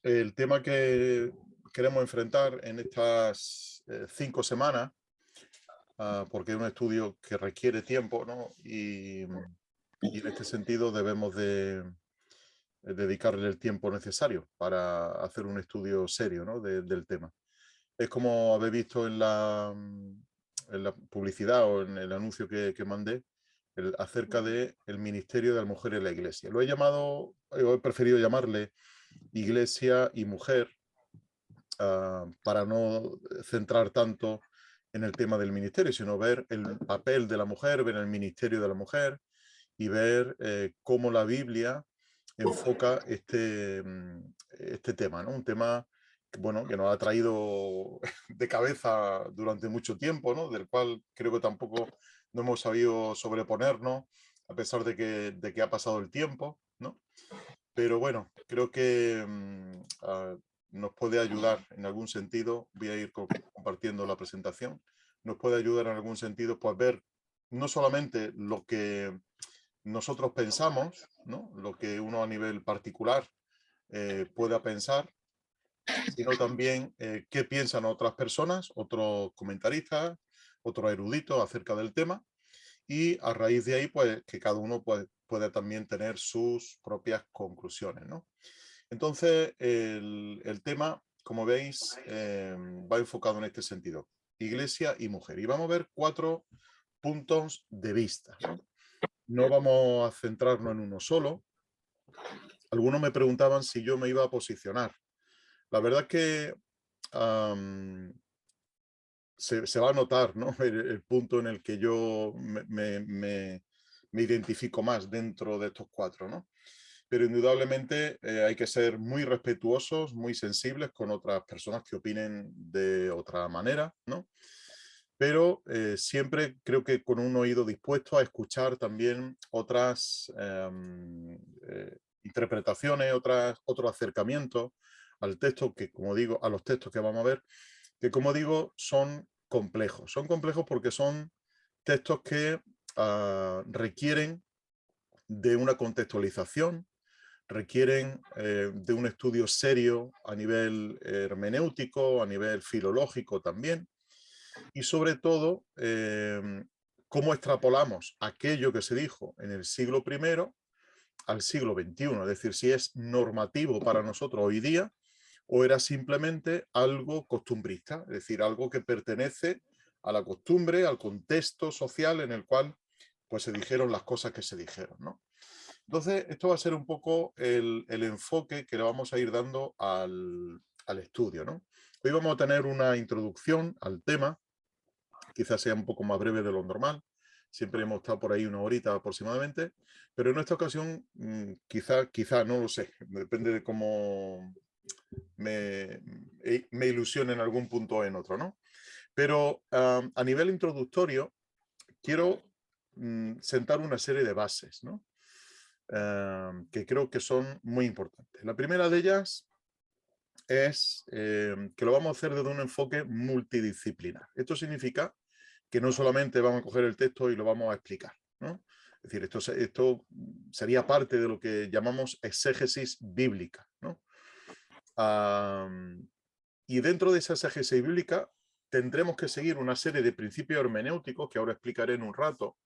el tema que queremos enfrentar en estas 5 semanas, porque es un estudio que requiere tiempo, ¿no? Y en este sentido debemos de dedicarle el tiempo necesario para hacer un estudio serio, ¿no? del tema. Es como habéis visto en la publicidad o en el anuncio que mandé, acerca del ministerio de la mujer en la iglesia. Lo he llamado, he preferido llamarle iglesia y mujer, para no centrar tanto en el tema del ministerio, sino ver el papel de la mujer, ver el ministerio de la mujer y ver cómo la Biblia enfoca este tema, ¿no? Un tema bueno, que nos ha traído de cabeza durante mucho tiempo, ¿no? Del cual creo que tampoco no hemos sabido sobreponernos, a pesar de que ha pasado el tiempo, ¿no? Pero bueno, creo que nos puede ayudar en algún sentido. Voy a ir compartiendo la presentación. Nos puede ayudar en algún sentido, pues, ver no solamente lo que nosotros pensamos, ¿no? Lo que uno a nivel particular pueda pensar, sino también qué piensan otras personas, otros comentaristas, otros eruditos acerca del tema, y a raíz de ahí, pues, que cada uno puede también tener sus propias conclusiones, ¿no? Entonces, el tema, como veis, va enfocado en este sentido: iglesia y mujer. Y vamos a ver 4 puntos de vista, ¿no? No vamos a centrarnos en uno solo. Algunos me preguntaban si yo me iba a posicionar. La verdad es que se va a notar, ¿no? El punto en el que yo me identifico más dentro de estos 4, ¿no? Pero indudablemente hay que ser muy respetuosos, muy sensibles con otras personas que opinen de otra manera, ¿no? Pero siempre creo que con un oído dispuesto a escuchar también otras interpretaciones, otros acercamientos al texto, que, como digo, a los textos que vamos a ver, que, como digo, son complejos. Son complejos porque son textos que requieren de una contextualización, requieren de un estudio serio a nivel hermenéutico, a nivel filológico también, y sobre todo, cómo extrapolamos aquello que se dijo en el siglo I al siglo XXI, es decir, si es normativo para nosotros hoy día o era simplemente algo costumbrista, es decir, algo que pertenece a la costumbre, al contexto social en el cual, pues, se dijeron las cosas que se dijeron, ¿no? Entonces, esto va a ser un poco el enfoque que le vamos a ir dando al estudio, ¿no? Hoy vamos a tener una introducción al tema, quizás sea un poco más breve de lo normal. Siempre hemos estado por ahí una horita aproximadamente, pero en esta ocasión quizá, no lo sé, depende de cómo me ilusione en algún punto o en otro, ¿no? Pero a nivel introductorio quiero sentar una serie de bases, ¿no? Que creo que son muy importantes. La primera de ellas es que lo vamos a hacer desde un enfoque multidisciplinar. Esto significa que no solamente vamos a coger el texto y lo vamos a explicar, ¿no? Es decir, esto sería parte de lo que llamamos exégesis bíblica, ¿no? Y dentro de esa exégesis bíblica tendremos que seguir una serie de principios hermenéuticos que ahora explicaré en un rato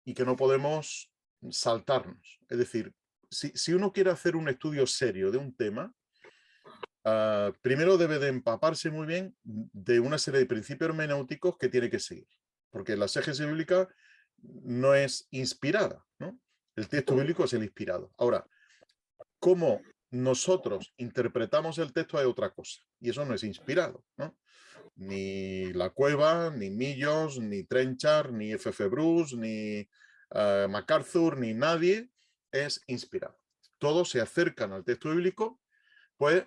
y que no podemos saltarnos. Es decir, si uno quiere hacer un estudio serio de un tema, primero debe de empaparse muy bien de una serie de principios hermenéuticos que tiene que seguir, porque la exégesis bíblica no es inspirada, ¿no? El texto bíblico es el inspirado. Ahora, cómo nosotros interpretamos el texto es otra cosa, y eso no es inspirado, ¿no? Ni La Cueva, ni Millos, ni Trenchard, ni F.F. Bruce, ni MacArthur, ni nadie es inspirado. Todos se acercan al texto bíblico, pues,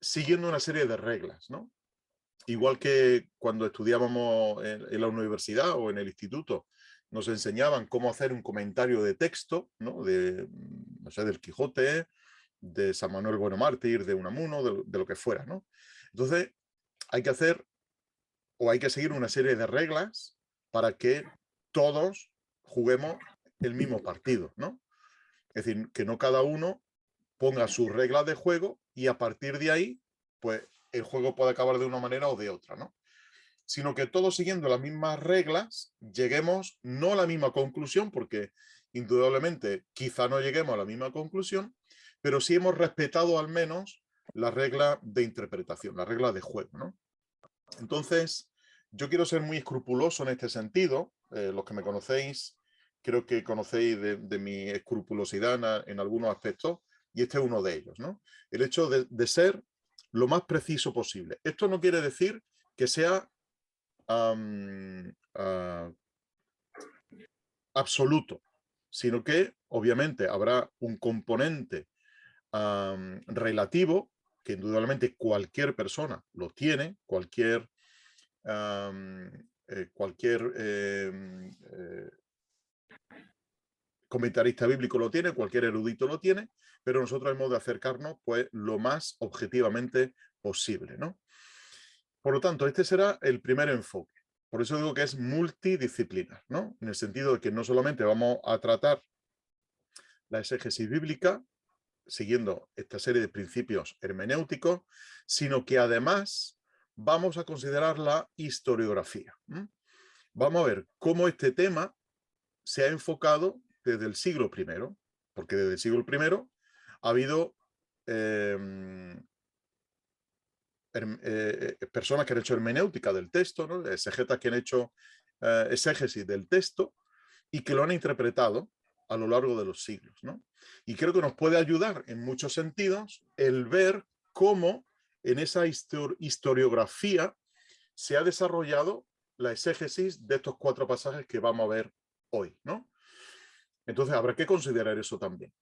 siguiendo una serie de reglas, ¿no? Igual que cuando estudiábamos en la universidad o en el instituto, nos enseñaban cómo hacer un comentario de texto, ¿no? No sé, del Quijote, de San Manuel Bueno Mártir, de Unamuno, de lo que fuera, ¿no? Entonces, hay que hacer o hay que seguir una serie de reglas para que todos juguemos el mismo partido, ¿no? Es decir, que no cada uno ponga sus reglas de juego y a partir de ahí, pues el juego puede acabar de una manera o de otra, ¿no? Sino que todos siguiendo las mismas reglas, lleguemos no a la misma conclusión, porque indudablemente quizá no lleguemos a la misma conclusión, pero sí hemos respetado al menos la regla de interpretación, la regla de juego, ¿no? Entonces, yo quiero ser muy escrupuloso en este sentido. Los que me conocéis, creo que conocéis de mi escrupulosidad en algunos aspectos, y este es uno de ellos, ¿no? El hecho de ser lo más preciso posible. Esto no quiere decir que sea absoluto, sino que obviamente habrá un componente relativo, que indudablemente cualquier persona lo tiene, cualquier comentarista bíblico lo tiene, cualquier erudito lo tiene, pero nosotros hemos de acercarnos pues lo más objetivamente posible, ¿no? Por lo tanto, este será el primer enfoque. Por eso digo que es multidisciplinar, ¿no? En el sentido de que no solamente vamos a tratar la exégesis bíblica, siguiendo esta serie de principios hermenéuticos, sino que además vamos a considerar la historiografía. Vamos a ver cómo este tema se ha enfocado desde el siglo I, porque desde el siglo I ha habido personas que han hecho hermenéutica del texto, ¿no? Exegetas que han hecho exégesis del texto y que lo han interpretado a lo largo de los siglos, ¿no? Y creo que nos puede ayudar en muchos sentidos el ver cómo en esa historiografía se ha desarrollado la exégesis de estos 4 pasajes que vamos a ver hoy, ¿no? Entonces habrá que considerar eso también.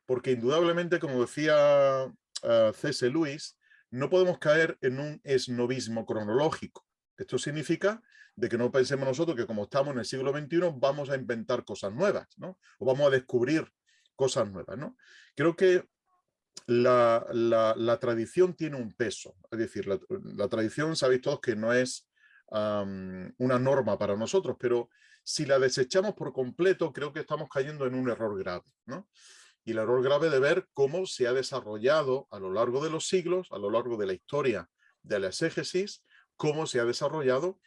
Porque indudablemente, como decía C.S. Lewis, no podemos caer en un esnovismo cronológico. Esto significa de que no pensemos nosotros que como estamos en el siglo XXI vamos a inventar cosas nuevas, ¿no? O vamos a descubrir cosas nuevas, ¿no? Creo que la tradición tiene un peso. Es decir, la tradición, sabéis todos que no es una norma para nosotros, pero si la desechamos por completo, creo que estamos cayendo en un error grave, ¿no? Y el error grave de ver cómo se ha desarrollado a lo largo de los siglos, a lo largo de la historia de la exégesis, cómo se ha desarrollado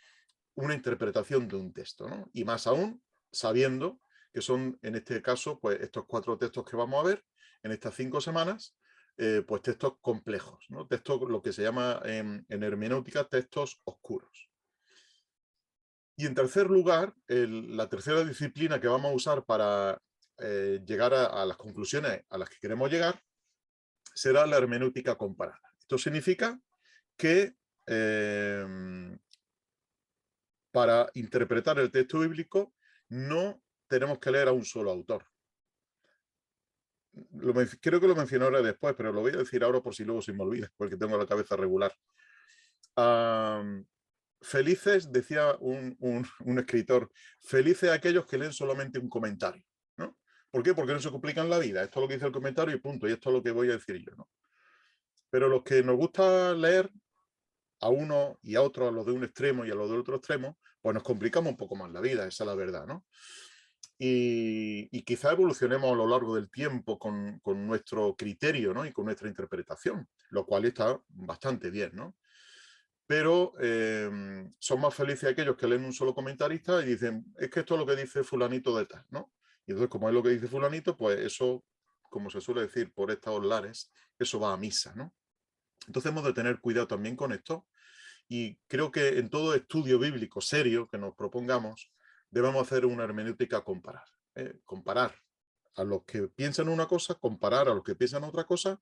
una interpretación de un texto, ¿no? Y más aún sabiendo que son, en este caso, pues estos 4 textos que vamos a ver en estas 5 semanas, pues textos complejos, ¿no? Textos, lo que se llama en hermenéutica, textos oscuros. Y en tercer lugar, la tercera disciplina que vamos a usar para llegar a las conclusiones a las que queremos llegar será la hermenéutica comparada. Esto significa que para interpretar el texto bíblico no tenemos que leer a un solo autor. Creo que lo mencioné ahora después, pero lo voy a decir ahora por si luego se me olvida, porque tengo la cabeza regular. Felices, decía un escritor, felices aquellos que leen solamente un comentario, ¿no? ¿Por qué? Porque no se complican la vida. Esto es lo que dice el comentario y punto. Y esto es lo que voy a decir yo, ¿no? Pero los que nos gusta leer a uno y a otro, a los de un extremo y a los del otro extremo, pues nos complicamos un poco más la vida, esa es la verdad, ¿no? Y quizá evolucionemos a lo largo del tiempo con nuestro criterio, ¿no? Y con nuestra interpretación, lo cual está bastante bien, ¿no? Pero son más felices aquellos que leen un solo comentarista y dicen, es que esto es lo que dice fulanito de tal, ¿no? Y entonces, como es lo que dice fulanito, pues eso, como se suele decir por estos lares, eso va a misa, ¿no? Entonces hemos de tener cuidado también con esto y creo que en todo estudio bíblico serio que nos propongamos debemos hacer una hermenéutica comparar. Comparar a los que piensan una cosa, comparar a los que piensan otra cosa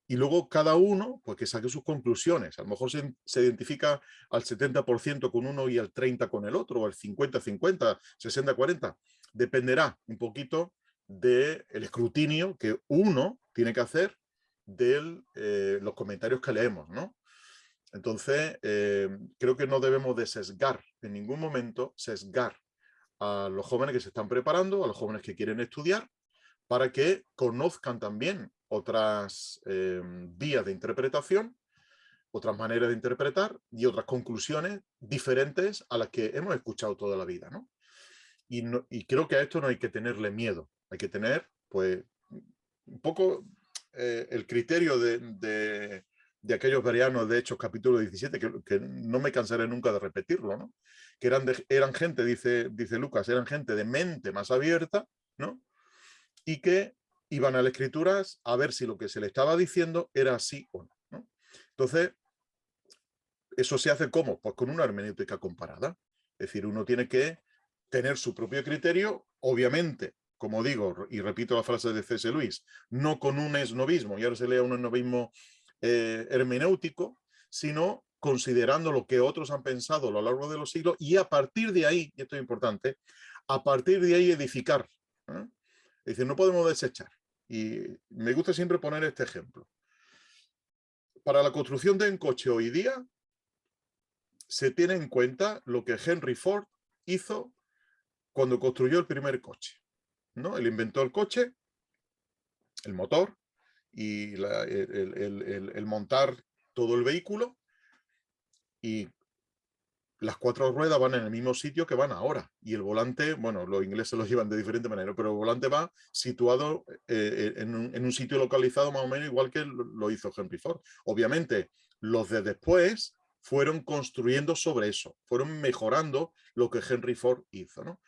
y luego cada uno pues que saque sus conclusiones. A lo mejor se identifica al 70% con uno y al 30% con el otro, o al 50-50, 60-40. Dependerá un poquito del escrutinio que uno tiene que hacer de los comentarios que leemos, ¿no? Entonces, creo que no debemos de sesgar, en ningún momento sesgar a los jóvenes que se están preparando, a los jóvenes que quieren estudiar, para que conozcan también otras vías de interpretación, otras maneras de interpretar y otras conclusiones diferentes a las que hemos escuchado toda la vida, ¿no? Y creo que a esto no hay que tenerle miedo, hay que tener, pues, un poco el criterio de aquellos bereanos de Hechos capítulo 17, que no me cansaré nunca de repetirlo, ¿no? Que eran gente, dice Lucas, eran gente de mente más abierta, ¿no? Y que iban a las escrituras a ver si lo que se le estaba diciendo era así o no, ¿no? Entonces, eso se hace ¿cómo? Pues con una hermenéutica comparada. Es decir, uno tiene que tener su propio criterio, obviamente, como digo, y repito la frase de C.S. Lewis, no con un esnovismo, y ahora se lea un esnovismo hermenéutico, sino considerando lo que otros han pensado a lo largo de los siglos y a partir de ahí, y esto es importante, a partir de ahí edificar. ¿Eh? Es decir, no podemos desechar. Y me gusta siempre poner este ejemplo. Para la construcción de un coche hoy día, se tiene en cuenta lo que Henry Ford hizo cuando construyó el primer coche, ¿no? Él inventó el coche, el motor y el montar todo el vehículo, y las cuatro ruedas van en el mismo sitio que van ahora. Y el volante, bueno, los ingleses lo llevan de diferente manera, pero el volante va situado en un sitio localizado más o menos igual que lo hizo Henry Ford. Obviamente, los de después fueron construyendo sobre eso, fueron mejorando lo que Henry Ford hizo, ¿no?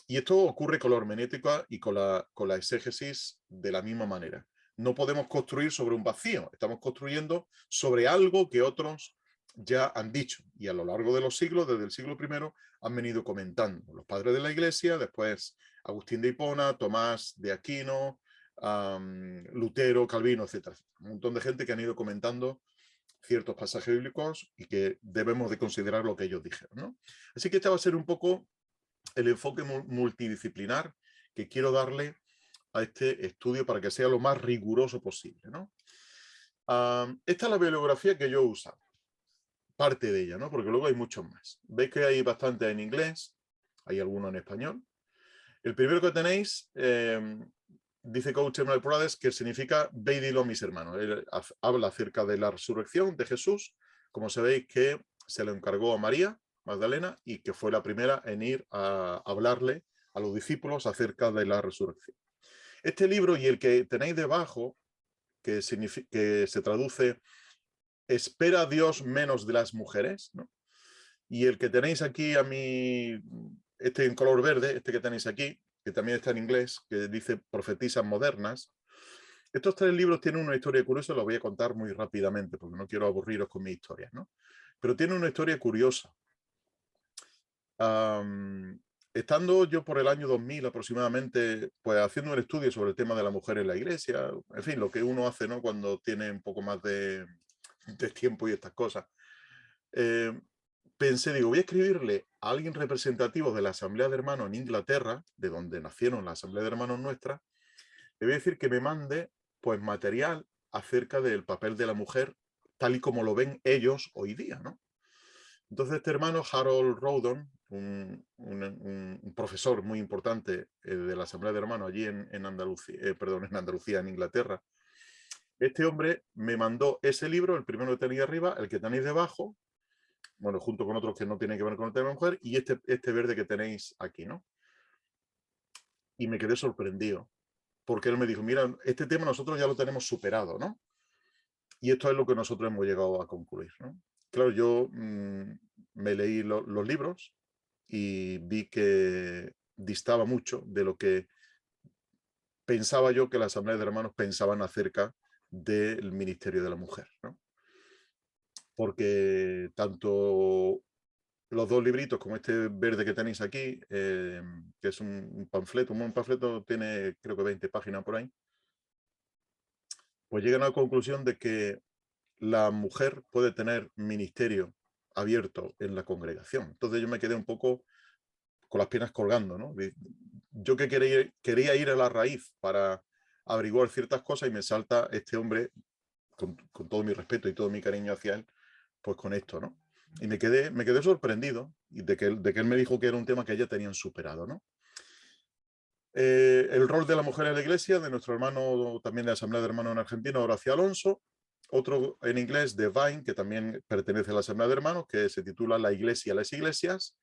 Y esto ocurre con la hermenéutica y con la exégesis de la misma manera. No podemos construir sobre un vacío, estamos construyendo sobre algo que otros ya han dicho, y a lo largo de los siglos, desde el siglo I, han venido comentando. Los padres de la Iglesia, después Agustín de Hipona, Tomás de Aquino, Lutero, Calvino, etc. Un montón de gente que han ido comentando ciertos pasajes bíblicos y que debemos de considerar lo que ellos dijeron, ¿no? Así que este va a ser un poco el enfoque multidisciplinar que quiero darle a este estudio para que sea lo más riguroso posible, ¿no? Esta es la bibliografía que yo he usado, parte de ella, ¿no? Porque luego hay muchos más. Veis que hay bastante en inglés, hay alguno en español. El primero que tenéis dice Coach Emmanuel Prades, que significa ve y dilo a mis hermanos. Él habla acerca de la resurrección de Jesús, como sabéis que se lo encargó a María Magdalena y que fue la primera en ir a hablarle a los discípulos acerca de la resurrección. Este libro y el que tenéis debajo, que se traduce espera a Dios menos de las mujeres, ¿no? Y el que tenéis aquí a mí, este en color verde, este que tenéis aquí, que también está en inglés, que dice Profetisas modernas. Estos tres libros tienen una historia curiosa, los voy a contar muy rápidamente, porque no quiero aburriros con mi historia, ¿no? Pero tiene una historia curiosa. Estando yo por el año 2000 aproximadamente, pues haciendo un estudio sobre el tema de la mujer en la iglesia, en fin, lo que uno hace, ¿no? Cuando tiene un poco más de tiempo y estas cosas. Pensé, digo, voy a escribirle a alguien representativo de la Asamblea de Hermanos en Inglaterra, de donde nacieron la Asamblea de Hermanos nuestra, le voy a decir que me mande pues material acerca del papel de la mujer tal y como lo ven ellos hoy día, ¿no? Entonces este hermano, Harold Rowdon, un profesor muy importante de la Asamblea de Hermanos allí en Andalucía, en Andalucía, en Inglaterra, este hombre me mandó ese libro, el primero que tenéis arriba, el que tenéis debajo, bueno, junto con otros que no tienen que ver con el tema de mujer, y este verde que tenéis aquí, ¿no? Y me quedé sorprendido, porque él me dijo, mira, este tema nosotros ya lo tenemos superado, ¿no? Y esto es lo que nosotros hemos llegado a concluir, ¿no? Claro, yo me leí los libros y vi que distaba mucho de lo que pensaba yo que las asambleas de hermanos pensaban acerca del ministerio de la mujer, ¿no? Porque tanto los dos libritos, como este verde que tenéis aquí, que es un panfleto tiene creo que 20 páginas por ahí, pues llegan a la conclusión de que la mujer puede tener ministerio abierto en la congregación. Entonces yo me quedé un poco con las piernas colgando, ¿no? Yo que quería ir a la raíz para averiguar ciertas cosas y me salta este hombre, con todo mi respeto y todo mi cariño hacia él, pues con esto, ¿no? Y me quedé sorprendido de que él me dijo que era un tema que ya tenían superado, ¿no? El rol de la mujer en la iglesia, de nuestro hermano también de la Asamblea de Hermanos en Argentina, Horacio Alonso. Otro en inglés, de Vine, que también pertenece a la Asamblea de Hermanos, que se titula La Iglesia, las iglesias.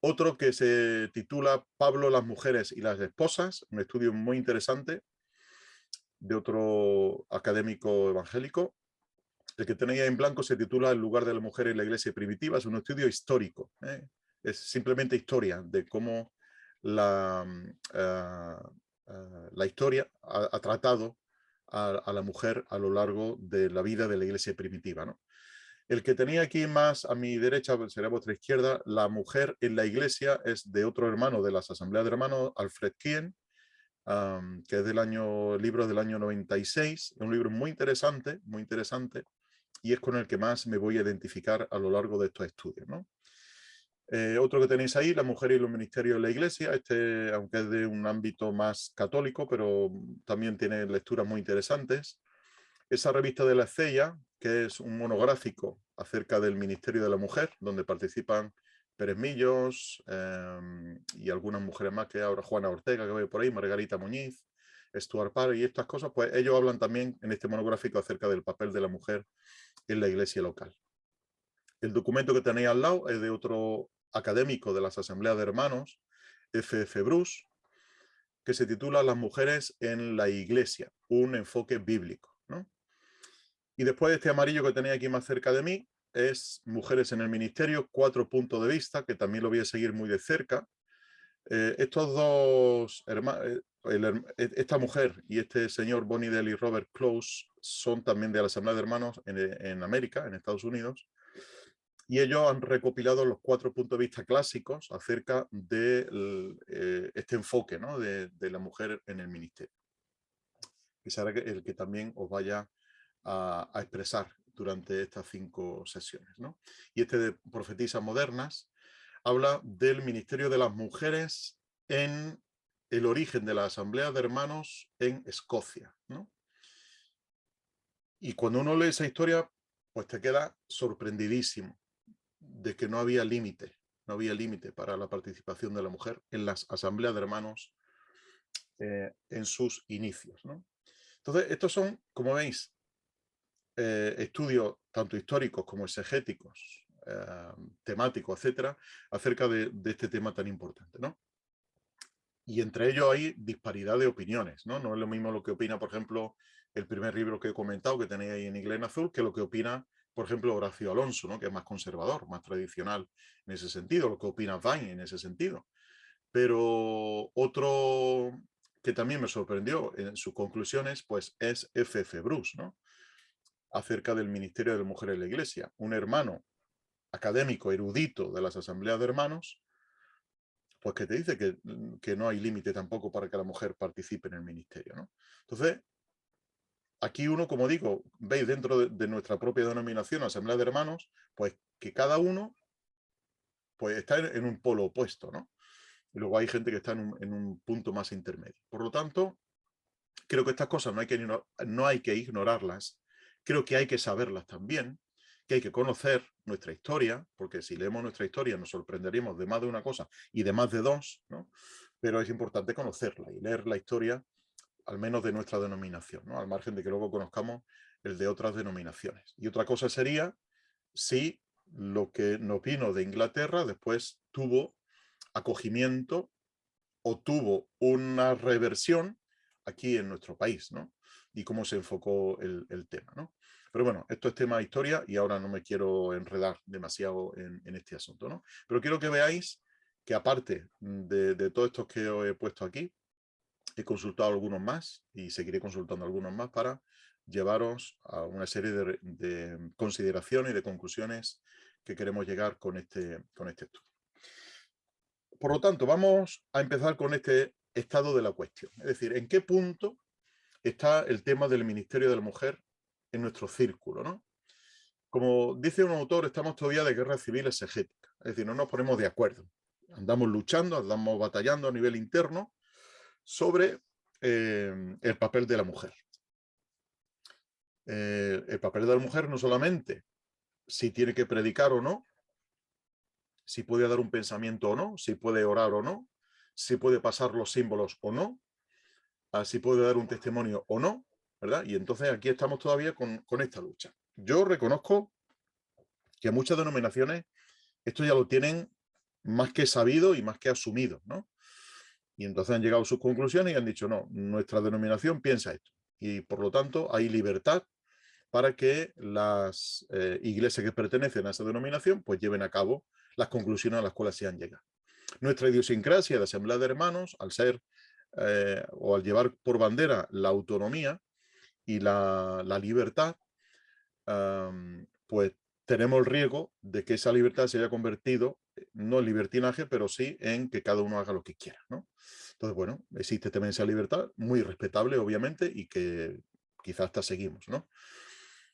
Otro que se titula Pablo, las mujeres y las esposas, un estudio muy interesante. de otro académico evangélico. El que tenéis en blanco se titula El lugar de la mujer en la iglesia primitiva. Es un estudio histórico. Es simplemente historia de cómo la historia ha tratado a la mujer a lo largo de la vida de la iglesia primitiva, ¿no? El que tenía aquí más a mi derecha, sería a vuestra izquierda, la mujer en la iglesia es de otro hermano de las asambleas de hermanos, Alfred Kien, que es libro del año 96, es un libro muy interesante, y es con el que más me voy a identificar a lo largo de estos estudios, ¿no? Otro que tenéis ahí, La mujer y los ministerios de la iglesia, aunque es de un ámbito más católico, pero también tiene lecturas muy interesantes. Esa revista de la CEIA, que es un monográfico acerca del ministerio de la mujer, donde participan Pérez Millos y algunas mujeres más, que ahora Juana Ortega, que ve por ahí, Margarita Muñiz, Stuart Parry y estas cosas, pues ellos hablan también en este monográfico acerca del papel de la mujer en la iglesia local. El documento que tenéis al lado es de otro académico de las asambleas de hermanos, F.F. Bruce, que se titula Las mujeres en la iglesia, un enfoque bíblico, ¿no? Y después este amarillo que tenéis aquí más cerca de mí es Mujeres en el Ministerio, 4 puntos de vista, que también lo voy a seguir muy de cerca. Estos dos hermanos, esta mujer y este señor Bonnie Dale y Robert Close son también de la Asamblea de Hermanos en América, en Estados Unidos, y ellos han recopilado los 4 puntos de vista clásicos acerca de este enfoque, ¿no? de la mujer en el ministerio. Y será el que también os vaya a expresar durante estas 5 sesiones, ¿no? Y este de Profetisas Modernas habla del ministerio de las mujeres en el origen de la Asamblea de Hermanos en Escocia, ¿no? Y cuando uno lee esa historia, pues te queda sorprendidísimo de que no había límite para la participación de la mujer en las asambleas de hermanos en sus inicios, ¿no? Entonces, estos son, como veis, estudios tanto históricos como exegéticos, temáticos, etcétera, acerca de este tema tan importante, ¿no? Y entre ellos hay disparidad de opiniones, ¿no? No es lo mismo lo que opina, por ejemplo, el primer libro que he comentado, que tenéis ahí en inglés en azul, que lo que opina, por ejemplo, Horacio Alonso, ¿no? Que es más conservador, más tradicional en ese sentido, lo que opina Vine en ese sentido. Pero otro que también me sorprendió en sus conclusiones, pues es F.F. Bruce, ¿no? Acerca del ministerio de la mujer en la iglesia. Un hermano académico, erudito de las asambleas de hermanos, pues que te dice que no hay límite tampoco para que la mujer participe en el ministerio, ¿no? Entonces, aquí uno, como digo, veis dentro de nuestra propia denominación, Asamblea de Hermanos, pues que cada uno pues está en un polo opuesto, ¿no? Y luego hay gente que está en un punto más intermedio. Por lo tanto, creo que estas cosas no hay que ignorarlas, creo que hay que saberlas también, que hay que conocer nuestra historia, porque si leemos nuestra historia nos sorprenderíamos de más de una cosa y de más de dos, ¿no? Pero es importante conocerla y leer la historia, al menos de nuestra denominación, ¿no? Al margen de que luego conozcamos el de otras denominaciones. Y otra cosa sería si lo que nos vino de Inglaterra después tuvo acogimiento o tuvo una reversión aquí en nuestro país, ¿no? Y cómo se enfocó el tema, ¿no? Pero bueno, esto es tema de historia y ahora no me quiero enredar demasiado en este asunto, ¿no? Pero quiero que veáis que aparte de todos estos que os he puesto aquí, he consultado algunos más y seguiré consultando algunos más para llevaros a una serie de consideraciones y de conclusiones que queremos llegar con este estudio. Por lo tanto, vamos a empezar con este estado de la cuestión. Es decir, ¿en qué punto está el tema del Ministerio de la Mujer en nuestro círculo, ¿no? Como dice un autor, estamos todavía de guerra civil exegética. Es decir, no nos ponemos de acuerdo. Andamos luchando, andamos batallando a nivel interno sobre el papel de la mujer. El papel de la mujer no solamente si tiene que predicar o no, si puede dar un pensamiento o no, si puede orar o no, si puede pasar los símbolos o no, si puede dar un testimonio o no, ¿verdad? Y entonces aquí estamos todavía con esta lucha. Yo reconozco que muchas denominaciones esto ya lo tienen más que sabido y más que asumido, ¿no? Y entonces han llegado a sus conclusiones y han dicho, no, nuestra denominación piensa esto. y por lo tanto hay libertad para que las iglesias que pertenecen a esa denominación pues lleven a cabo las conclusiones a las cuales se han llegado. Nuestra idiosincrasia de Asamblea de Hermanos, al ser o al llevar por bandera la autonomía y la libertad, pues tenemos el riesgo de que esa libertad se haya convertido, no en libertinaje, pero sí en que cada uno haga lo que quiera, ¿no? Entonces, bueno, existe también esa libertad, muy respetable, obviamente, y que quizás hasta seguimos, ¿no?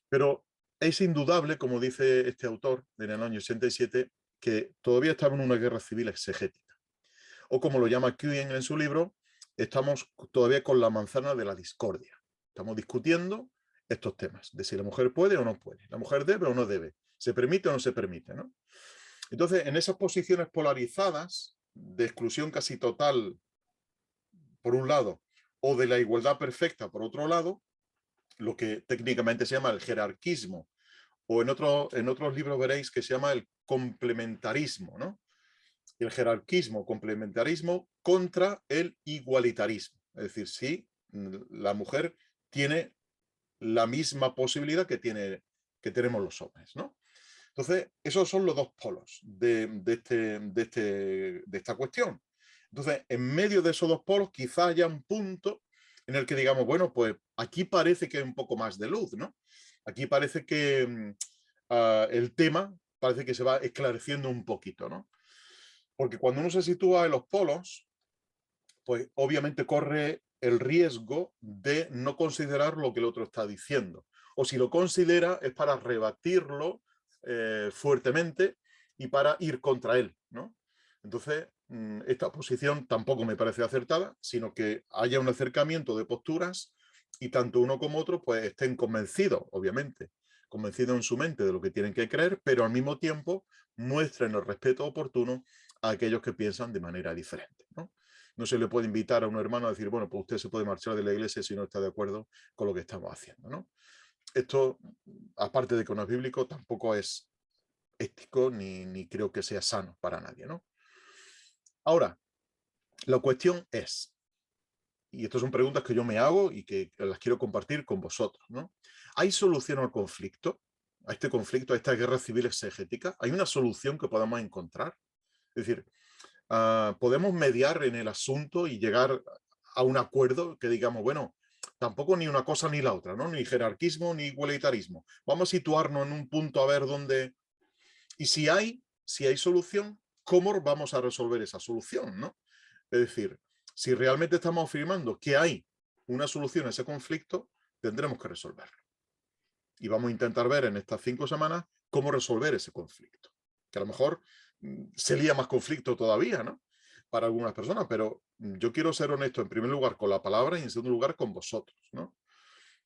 Pero es indudable, como dice este autor en el año 87, que todavía estamos en una guerra civil exegética. O como lo llama Quine en su libro, estamos todavía con la manzana de la discordia. Estamos discutiendo estos temas, de si la mujer puede o no puede, la mujer debe o no debe, se permite o no se permite, ¿no? Entonces, en esas posiciones polarizadas, de exclusión casi total, por un lado, o de la igualdad perfecta, por otro lado, lo que técnicamente se llama el jerarquismo, o en otros libros veréis que se llama el complementarismo, ¿no? El jerarquismo, complementarismo contra el igualitarismo. Es decir, si la mujer tiene la misma posibilidad que tenemos los hombres, ¿no? Entonces, esos son los dos polos de esta cuestión. Entonces, en medio de esos dos polos, quizá haya un punto en el que digamos, bueno, pues aquí parece que hay un poco más de luz, ¿no? Aquí parece que el tema parece que se va esclareciendo un poquito, ¿no? Porque cuando uno se sitúa en los polos, pues obviamente corre el riesgo de no considerar lo que el otro está diciendo. O si lo considera es para rebatirlo fuertemente y para ir contra él, ¿no? Entonces, esta posición tampoco me parece acertada, sino que haya un acercamiento de posturas y tanto uno como otro pues estén convencidos, obviamente, convencidos en su mente de lo que tienen que creer, pero al mismo tiempo muestren el respeto oportuno a aquellos que piensan de manera diferente, ¿no? No se le puede invitar a un hermano a decir, bueno, pues usted se puede marchar de la iglesia si no está de acuerdo con lo que estamos haciendo, ¿no? Esto, aparte de que no es bíblico, tampoco es ético ni creo que sea sano para nadie, ¿no? Ahora, la cuestión es, y estas son preguntas que yo me hago y que las quiero compartir con vosotros, ¿no? ¿Hay solución al conflicto? A este conflicto, a esta guerra civil exegética? ¿Hay una solución que podamos encontrar? Es decir, podemos mediar en el asunto y llegar a un acuerdo que digamos, bueno, tampoco ni una cosa ni la otra, ¿no? Ni jerarquismo ni igualitarismo. Vamos a situarnos en un punto a ver dónde... Y si hay solución, ¿cómo vamos a resolver esa solución, ¿no? Es decir, si realmente estamos afirmando que hay una solución a ese conflicto, tendremos que resolverlo. Y vamos a intentar ver en estas 5 semanas cómo resolver ese conflicto. Que a lo mejor sería más conflicto todavía, ¿no? Para algunas personas, pero yo quiero ser honesto en primer lugar con la palabra y en segundo lugar con vosotros, ¿no?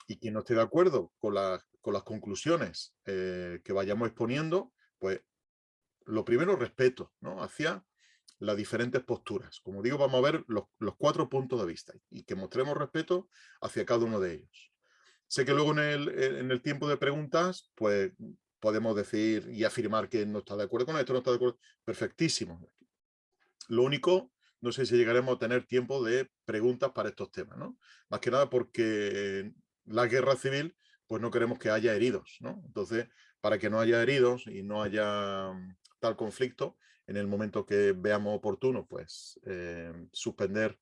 Y quien no esté de acuerdo con las conclusiones que vayamos exponiendo, pues lo primero, respeto, ¿no? Hacia las diferentes posturas. Como digo, vamos a ver los 4 puntos de vista y que mostremos respeto hacia cada uno de ellos. Sé que luego en el tiempo de preguntas, pues podemos decir y afirmar que no está de acuerdo con esto, no está de acuerdo. Perfectísimo. Lo único, no sé si llegaremos a tener tiempo de preguntas para estos temas, ¿no? Más que nada porque la guerra civil, pues no queremos que haya heridos, ¿no? Entonces, para que no haya heridos y no haya tal conflicto, en el momento que veamos oportuno, pues suspender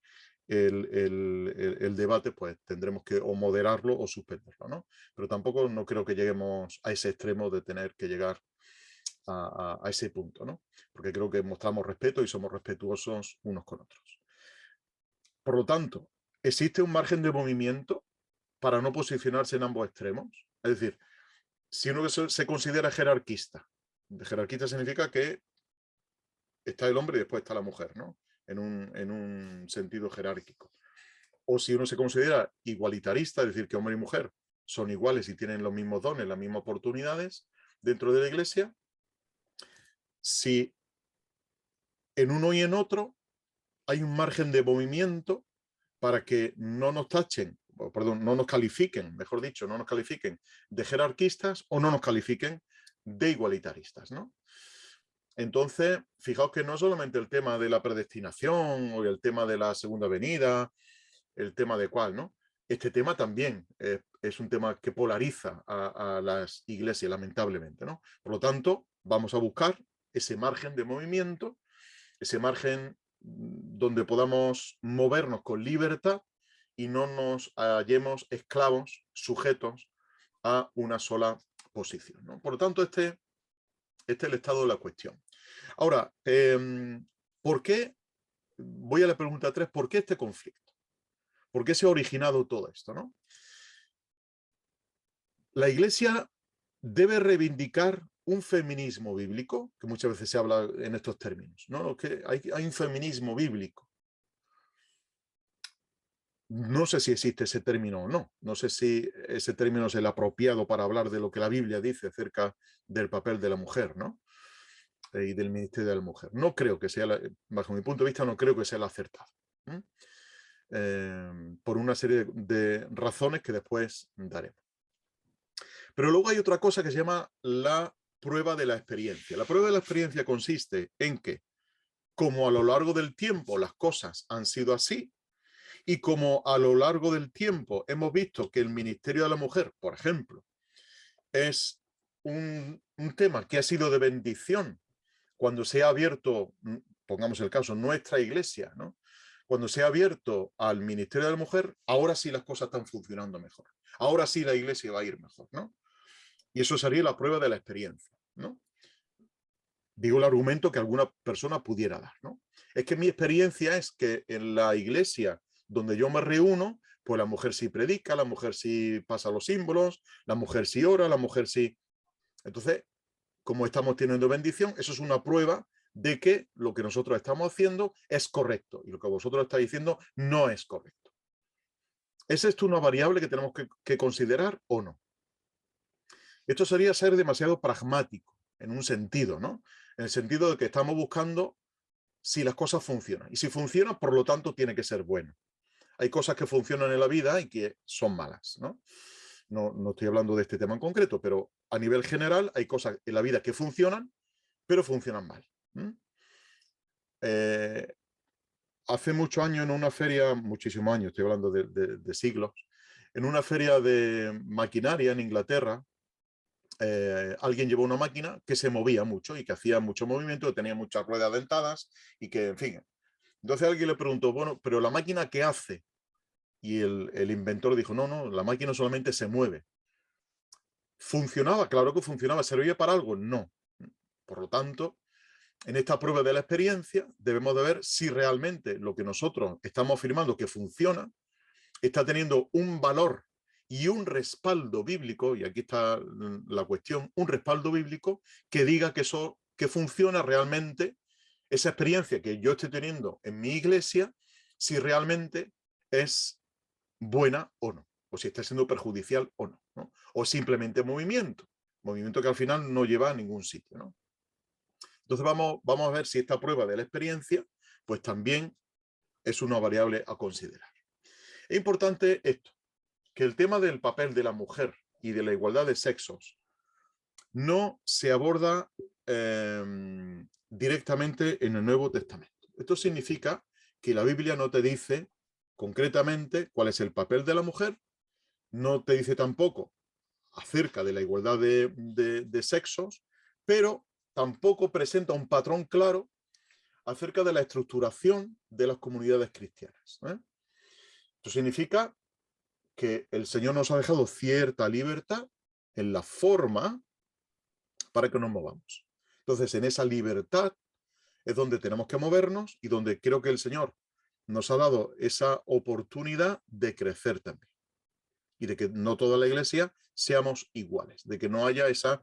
el debate, pues tendremos que o moderarlo o suspenderlo, ¿no? Pero tampoco no creo que lleguemos a ese extremo de tener que llegar a ese punto, ¿no? Porque creo que mostramos respeto y somos respetuosos unos con otros. Por lo tanto, ¿existe un margen de movimiento para no posicionarse en ambos extremos? Es decir, si uno se considera jerarquista, jerarquista significa que está el hombre y después está la mujer, ¿no? En un sentido jerárquico. O si uno se considera igualitarista, es decir, que hombre y mujer son iguales y tienen los mismos dones, las mismas oportunidades dentro de la iglesia, si en uno y en otro hay un margen de movimiento para que no nos tachen, perdón, no nos califiquen, mejor dicho, no nos califiquen de jerarquistas o no nos califiquen de igualitaristas, ¿no? Entonces, fijaos que no solamente el tema de la predestinación o el tema de la segunda venida, el tema de cuál, ¿no? este tema también es un tema que polariza a las iglesias, lamentablemente, ¿no? Por lo tanto, vamos a buscar ese margen de movimiento, ese margen donde podamos movernos con libertad y no nos hallemos esclavos, sujetos a una sola posición, ¿no? Por lo tanto, este es el estado de la cuestión. Ahora, ¿por qué? Voy a la pregunta 3, ¿por qué este conflicto? ¿Por qué se ha originado todo esto, no? La Iglesia debe reivindicar un feminismo bíblico, que muchas veces se habla en estos términos, ¿no? Que hay un feminismo bíblico. No sé si existe ese término o no. No sé si ese término es el apropiado para hablar de lo que la Biblia dice acerca del papel de la mujer, ¿no? Y del ministerio de la mujer. No creo que sea, bajo mi punto de vista, no creo que sea el acertado. Por una serie de razones que después daremos. Pero luego hay otra cosa que se llama la prueba de la experiencia. La prueba de la experiencia consiste en que, como a lo largo del tiempo las cosas han sido así, y como a lo largo del tiempo hemos visto que el ministerio de la mujer, por ejemplo, es un tema que ha sido de bendición cuando se ha abierto, pongamos el caso, nuestra iglesia, ¿no? Cuando se ha abierto al ministerio de la mujer, ahora sí las cosas están funcionando mejor. Ahora sí la iglesia va a ir mejor, ¿no? Y eso sería la prueba de la experiencia, ¿no? Digo el argumento que alguna persona pudiera dar, ¿no? Es que mi experiencia es que en la iglesia donde yo me reúno, pues la mujer sí predica, la mujer sí pasa los símbolos, la mujer sí ora, la mujer sí... Entonces, como estamos teniendo bendición, eso es una prueba de que lo que nosotros estamos haciendo es correcto y lo que vosotros estáis diciendo no es correcto. ¿Es esto una variable que tenemos que considerar o no? Esto sería ser demasiado pragmático en un sentido, ¿no? En el sentido de que estamos buscando si las cosas funcionan. Y si funcionan, por lo tanto, tiene que ser bueno. Hay cosas que funcionan en la vida y que son malas, ¿no? No estoy hablando de este tema en concreto, pero a nivel general hay cosas en la vida que funcionan, pero funcionan mal. Hace muchos años en una feria, muchísimos años, estoy hablando de siglos, en una feria de maquinaria en Inglaterra, alguien llevó una máquina que se movía mucho y que hacía mucho movimiento, que tenía muchas ruedas dentadas y que, en fin. Entonces alguien le preguntó, bueno, pero ¿la máquina qué hace? Y el inventor dijo, no, la máquina solamente se mueve. ¿Funcionaba? Claro que funcionaba. ¿Servía para algo? No. Por lo tanto, en esta prueba de la experiencia debemos de ver si realmente lo que nosotros estamos afirmando que funciona está teniendo un valor y un respaldo bíblico, y aquí está la cuestión, un respaldo bíblico que diga que eso que funciona realmente, esa experiencia que yo estoy teniendo en mi iglesia, si realmente es buena o no, o si está siendo perjudicial o no, ¿no? O simplemente movimiento que al final no lleva a ningún sitio, ¿no? Entonces vamos a ver si esta prueba de la experiencia pues también es una variable a considerar. Es importante esto, que el tema del papel de la mujer y de la igualdad de sexos no se aborda directamente en el Nuevo Testamento. Esto significa que la Biblia no te dice concretamente cuál es el papel de la mujer, no te dice tampoco acerca de la igualdad de sexos, pero tampoco presenta un patrón claro acerca de la estructuración de las comunidades cristianas. Esto significa que el Señor nos ha dejado cierta libertad en la forma para que nos movamos. Entonces, en esa libertad es donde tenemos que movernos y donde creo que el Señor nos ha dado esa oportunidad de crecer también. Y de que no toda la iglesia seamos iguales, de que no haya esa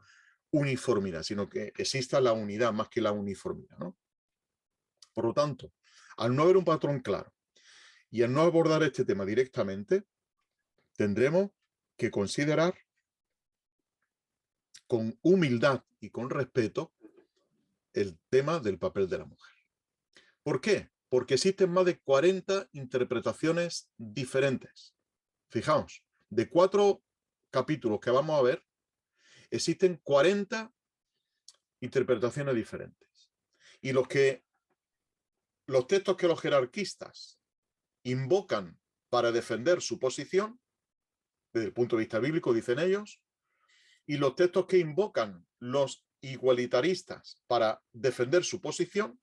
uniformidad, sino que exista la unidad más que la uniformidad, ¿no? Por lo tanto, al no haber un patrón claro y al no abordar este tema directamente, tendremos que considerar con humildad y con respeto el tema del papel de la mujer. ¿Por qué? Porque existen más de 40 interpretaciones diferentes. Fijaos, de 4 capítulos que vamos a ver, existen 40 interpretaciones diferentes. Y los textos que los jerarquistas invocan para defender su posición, desde el punto de vista bíblico, dicen ellos, y los textos que invocan los igualitaristas para defender su posición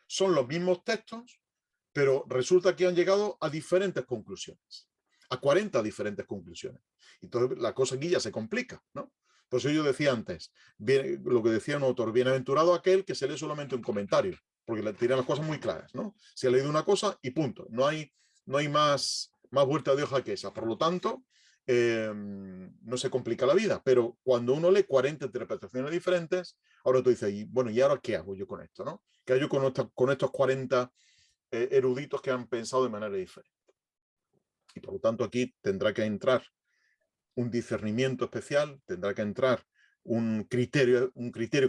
son los mismos textos, pero resulta que han llegado a diferentes conclusiones, a 40 diferentes conclusiones. Entonces la cosa aquí ya se complica, ¿no? Por eso yo decía antes, lo que decía un autor, bienaventurado aquel que se lee solamente un comentario, porque le tiran las cosas muy claras, ¿no? Se ha leído una cosa y punto. No hay más vuelta de hoja que esa. Por lo tanto, no se complica la vida. Pero cuando uno lee 40 interpretaciones diferentes, ahora tú dices, bueno, ¿y ahora qué hago yo con esto, no? ¿Qué hago yo con estos 40 eruditos que han pensado de manera diferente? Y por lo tanto aquí tendrá que entrar un discernimiento especial, tendrá que entrar un criterio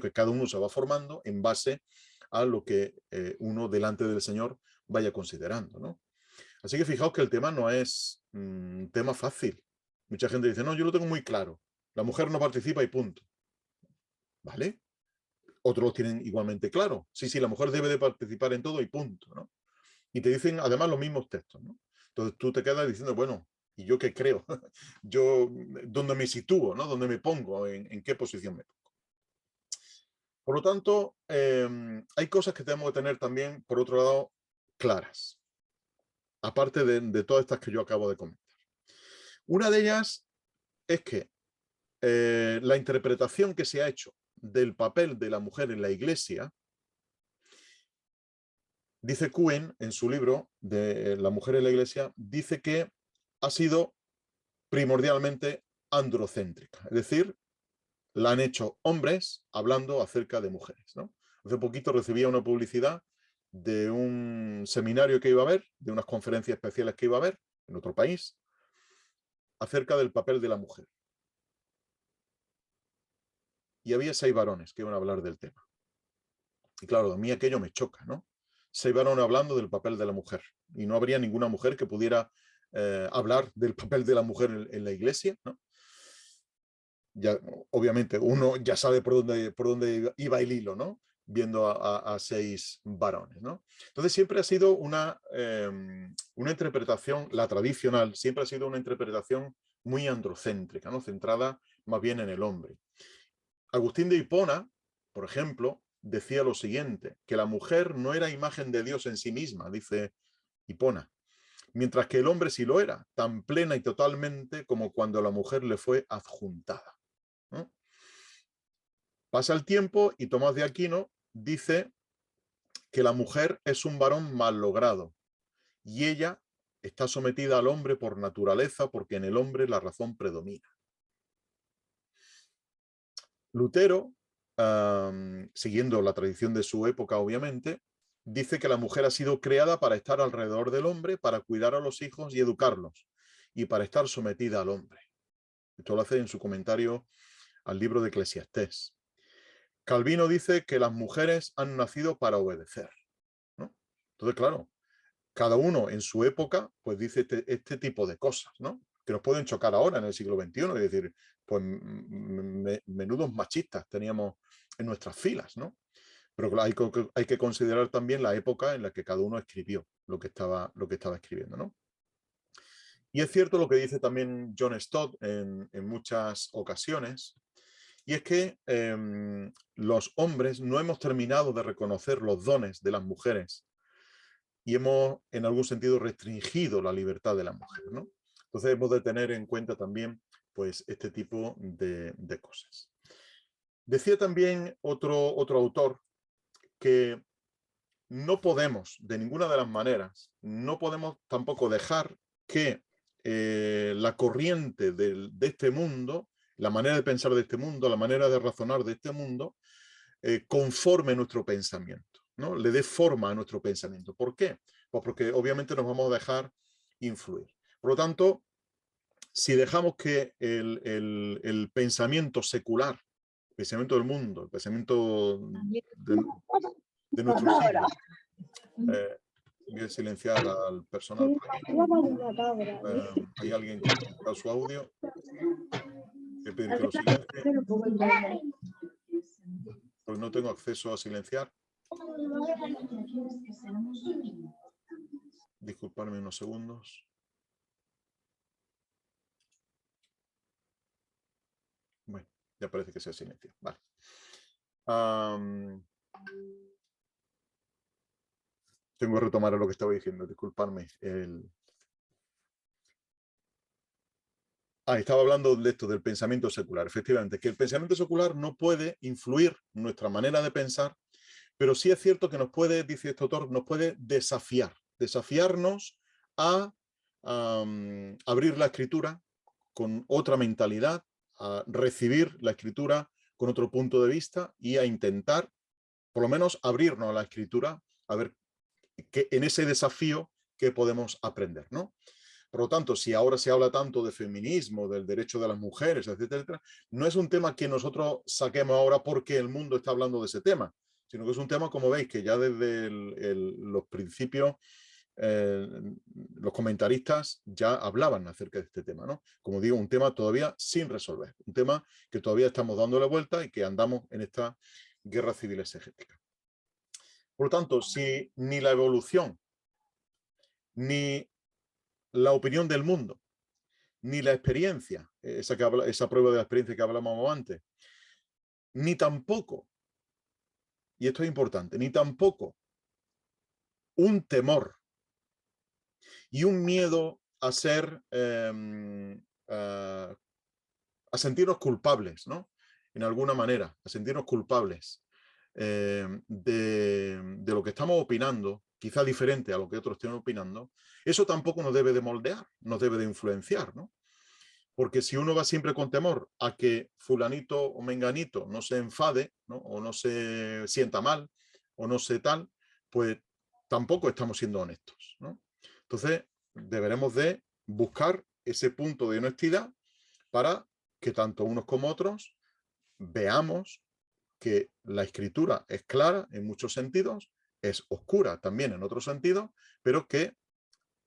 que cada uno se va formando en base a lo que uno delante del Señor vaya considerando, ¿no? Así que fijaos que el tema no es un tema fácil. Mucha gente dice, no, yo lo tengo muy claro. La mujer no participa y punto. ¿Vale? Otros lo tienen igualmente claro. Sí, sí, la mujer debe de participar en todo y punto, ¿no? Y te dicen además los mismos textos, ¿no? Entonces tú te quedas diciendo, bueno, ¿y yo qué creo? Yo, ¿dónde me sitúo, ¿no? ¿Dónde me pongo? ¿En qué posición me pongo? Por lo tanto, hay cosas que tenemos que tener también, por otro lado, claras. Aparte de todas estas que yo acabo de comentar. Una de ellas es que la interpretación que se ha hecho del papel de la mujer en la Iglesia, dice Cohen en su libro de La mujer en la Iglesia, dice que ha sido primordialmente androcéntrica, es decir, la han hecho hombres hablando acerca de mujeres, ¿no? Hace poquito recibía una publicidad de un seminario que iba a haber, de unas conferencias especiales que iba a haber en otro país, acerca del papel de la mujer. Y había 6 varones que iban a hablar del tema. Y claro, a mí aquello me choca, ¿no? 6 varones hablando del papel de la mujer. Y no habría ninguna mujer que pudiera hablar del papel de la mujer en la Iglesia, ¿no? Ya, obviamente, uno ya sabe por dónde iba el hilo, ¿no? Viendo a 6 varones, ¿no? Entonces siempre ha sido una interpretación, la tradicional, siempre ha sido una interpretación muy androcéntrica, ¿no? Centrada más bien en el hombre. Agustín de Hipona, por ejemplo, decía lo siguiente, que la mujer no era imagen de Dios en sí misma, dice Hipona, mientras que el hombre sí lo era, tan plena y totalmente como cuando la mujer le fue adjuntada, ¿no? Pasa el tiempo y Tomás de Aquino dice que la mujer es un varón mal logrado y ella está sometida al hombre por naturaleza porque en el hombre la razón predomina. Lutero, siguiendo la tradición de su época, obviamente, dice que la mujer ha sido creada para estar alrededor del hombre, para cuidar a los hijos y educarlos, y para estar sometida al hombre. Esto lo hace en su comentario al libro de Eclesiastés. Calvino dice que las mujeres han nacido para obedecer, ¿no? Entonces, claro, cada uno en su época, pues dice este tipo de cosas, ¿no? Que nos pueden chocar ahora en el siglo XXI, es decir, pues menudos machistas teníamos en nuestras filas, ¿no? Pero hay que considerar también la época en la que cada uno escribió lo que estaba escribiendo, ¿no? Y es cierto lo que dice también John Stott en muchas ocasiones, y es que los hombres no hemos terminado de reconocer los dones de las mujeres y hemos, en algún sentido, restringido la libertad de la mujer, ¿no? Entonces hemos de tener en cuenta también, pues, este tipo de cosas. Decía también otro autor que no podemos, de ninguna de las maneras, no podemos tampoco dejar que la corriente de este mundo, la manera de pensar de este mundo, la manera de razonar de este mundo, conforme nuestro pensamiento, ¿no? Le dé forma a nuestro pensamiento. ¿Por qué? Pues porque obviamente nos vamos a dejar influir. Por lo tanto, si dejamos que el pensamiento secular, el pensamiento del mundo, el pensamiento de nuestro siglo, voy a silenciar al personal por aquí. Hay alguien que ha conectado su audio. Voy a pedir que lo silencie. Pues no tengo acceso a silenciar. Disculpadme unos segundos. Bueno, ya parece que se ha silenciado. Vale. Tengo que retomar lo que estaba diciendo, disculpadme. Estaba hablando de esto, del pensamiento secular. Efectivamente, que el pensamiento secular no puede influir en nuestra manera de pensar, pero sí es cierto que nos puede, dice este autor, nos puede desafiarnos a abrir la escritura con otra mentalidad, a recibir la escritura con otro punto de vista y a intentar, por lo menos, abrirnos a la escritura, a ver que en ese desafío que podemos aprender, ¿no? Por lo tanto, si ahora se habla tanto de feminismo, del derecho de las mujeres, etcétera, etcétera, no es un tema que nosotros saquemos ahora porque el mundo está hablando de ese tema, sino que es un tema, como veis, que ya desde los principios los comentaristas ya hablaban acerca de este tema, ¿no? Como digo, un tema todavía sin resolver, un tema que todavía estamos dándole vuelta y que andamos en esta guerra civil exegética. Por lo tanto, si ni la evolución, ni la opinión del mundo, ni la experiencia, esa prueba de la experiencia que hablábamos antes, ni tampoco, y esto es importante, ni tampoco un temor y un miedo a ser, a sentirnos culpables, ¿no? En alguna manera, a sentirnos culpables de lo que estamos opinando, quizá diferente a lo que otros estén opinando, eso tampoco nos debe de moldear, nos debe de influenciar, ¿no? Porque si uno va siempre con temor a que fulanito o menganito no se enfade, ¿no? O no se sienta mal, o no sé tal, pues tampoco estamos siendo honestos, ¿no? Entonces, deberemos de buscar ese punto de honestidad para que tanto unos como otros veamos que la escritura es clara en muchos sentidos, es oscura también en otros sentidos, pero que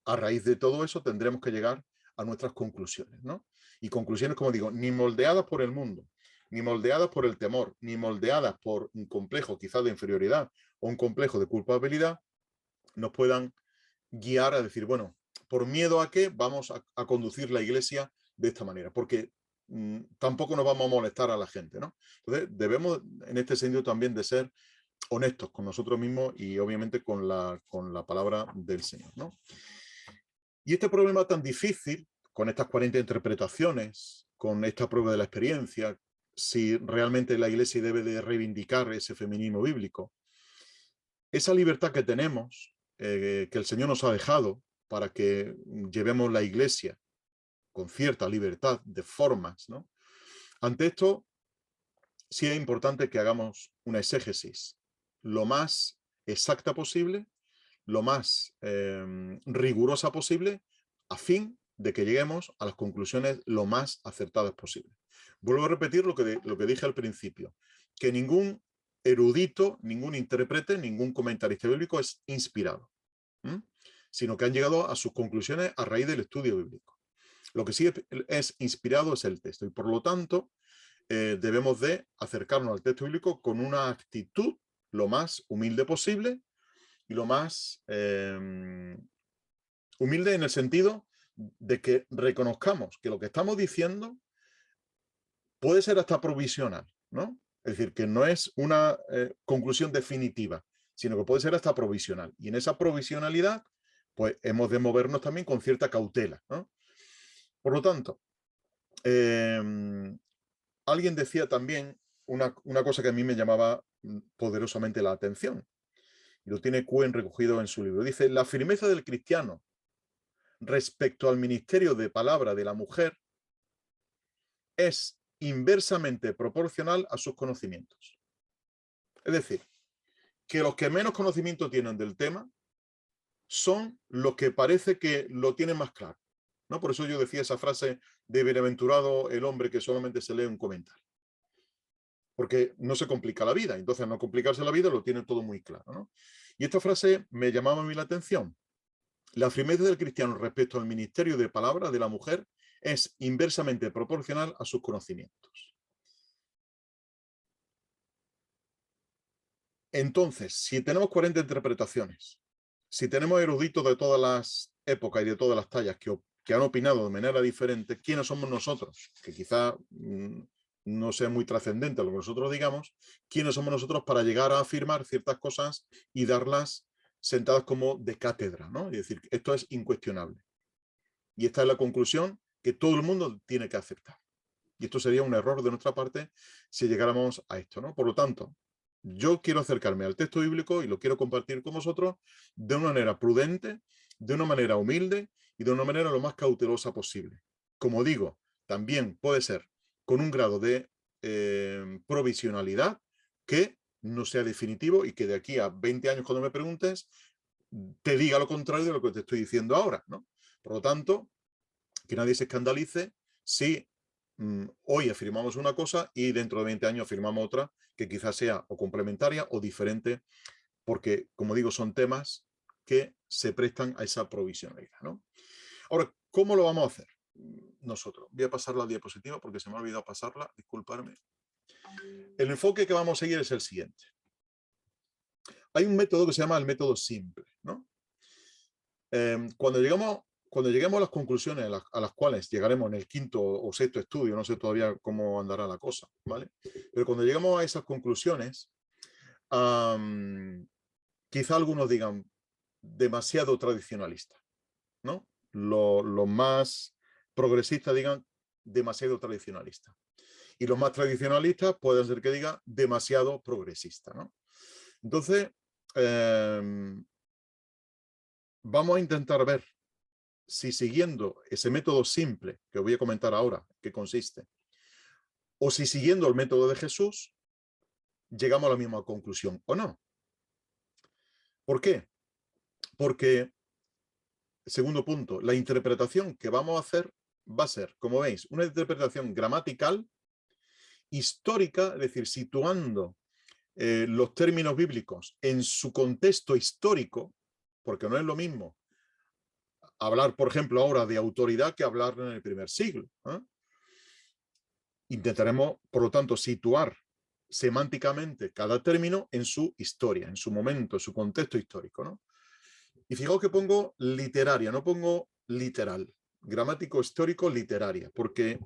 a raíz de todo eso tendremos que llegar a nuestras conclusiones, ¿no? Y conclusiones, como digo, ni moldeadas por el mundo, ni moldeadas por el temor, ni moldeadas por un complejo quizás de inferioridad o un complejo de culpabilidad, nos puedan guiar a decir, bueno, ¿por miedo a qué vamos a conducir la iglesia de esta manera? Porque tampoco nos vamos a molestar a la gente, ¿no? Entonces, debemos en este sentido también de ser honestos con nosotros mismos y obviamente con la palabra del Señor, ¿no? Y este problema tan difícil, con estas 40 interpretaciones, con esta prueba de la experiencia, si realmente la iglesia debe de reivindicar ese feminismo bíblico, esa libertad que tenemos, que el Señor nos ha dejado para que llevemos la iglesia con cierta libertad de formas, ¿no? Ante esto, sí es importante que hagamos una exégesis lo más exacta posible, lo más rigurosa posible, a fin de que lleguemos a las conclusiones lo más acertadas posible. Vuelvo a repetir lo que dije al principio, que ningún erudito, ningún intérprete, ningún comentarista bíblico es inspirado, sino que han llegado a sus conclusiones a raíz del estudio bíblico. Lo que sí es inspirado es el texto y por lo tanto debemos de acercarnos al texto bíblico con una actitud lo más humilde posible y lo más humilde en el sentido de que reconozcamos que lo que estamos diciendo puede ser hasta provisional, ¿no? Es decir, que no es una conclusión definitiva, sino que puede ser hasta provisional. Y en esa provisionalidad, pues hemos de movernos también con cierta cautela, ¿no? Por lo tanto, alguien decía también una cosa que a mí me llamaba poderosamente la atención, y lo tiene Cohen recogido en su libro. Dice, la firmeza del cristiano respecto al ministerio de palabra de la mujer es inversamente proporcional a sus conocimientos. Es decir, que los que menos conocimiento tienen del tema son los que parece que lo tienen más claro, ¿no? Por eso yo decía esa frase de bienaventurado el hombre que solamente se lee un comentario. Porque no se complica la vida, entonces al no complicarse la vida lo tienen todo muy claro, ¿no? Y esta frase me llamaba a mí la atención. La firmeza del cristiano respecto al ministerio de palabra de la mujer es inversamente proporcional a sus conocimientos. Entonces, si tenemos 40 interpretaciones, si tenemos eruditos de todas las épocas y de todas las tallas que han opinado de manera diferente, ¿quiénes somos nosotros? Que quizá no sea muy trascendente lo que nosotros digamos, quiénes somos nosotros para llegar a afirmar ciertas cosas y darlas sentadas como de cátedra, ¿no? Es decir, esto es incuestionable. Y esta es la conclusión que todo el mundo tiene que aceptar. Y esto sería un error de nuestra parte si llegáramos a esto, ¿no? Por lo tanto, yo quiero acercarme al texto bíblico y lo quiero compartir con vosotros de una manera prudente, de una manera humilde y de una manera lo más cautelosa posible. Como digo, también puede ser con un grado de provisionalidad que no sea definitivo y que de aquí a 20 años cuando me preguntes te diga lo contrario de lo que te estoy diciendo ahora, ¿no? Por lo tanto, que nadie se escandalice si hoy afirmamos una cosa y dentro de 20 años afirmamos otra que quizás sea o complementaria o diferente, porque, como digo, son temas que se prestan a esa provisionalidad, ¿no? Ahora, ¿cómo lo vamos a hacer nosotros? Voy a pasar la diapositiva porque se me ha olvidado pasarla, disculparme. El enfoque que vamos a seguir es el siguiente. Hay un método que se llama el método simple, ¿no? Cuando lleguemos a las conclusiones a las cuales llegaremos en el quinto o sexto estudio, no sé todavía cómo andará la cosa, ¿vale? Pero cuando lleguemos a esas conclusiones, quizá algunos digan demasiado tradicionalista, ¿no? Los más progresistas digan demasiado tradicionalista. Y los más tradicionalistas pueden ser que digan demasiado progresista, ¿no? Entonces, vamos a intentar ver si siguiendo ese método simple que os voy a comentar ahora, que consiste, o si siguiendo el método de Jesús, llegamos a la misma conclusión o no. ¿Por qué? Porque, segundo punto, la interpretación que vamos a hacer va a ser, como veis, una interpretación gramatical, histórica, es decir, situando los términos bíblicos en su contexto histórico, porque no es lo mismo hablar, por ejemplo, ahora de autoridad que hablar en el primer siglo. Intentaremos, por lo tanto, situar semánticamente cada término en su historia, en su momento, en su contexto histórico, ¿no? Y fijaos que pongo literaria, no pongo literal, gramático histórico literaria, porque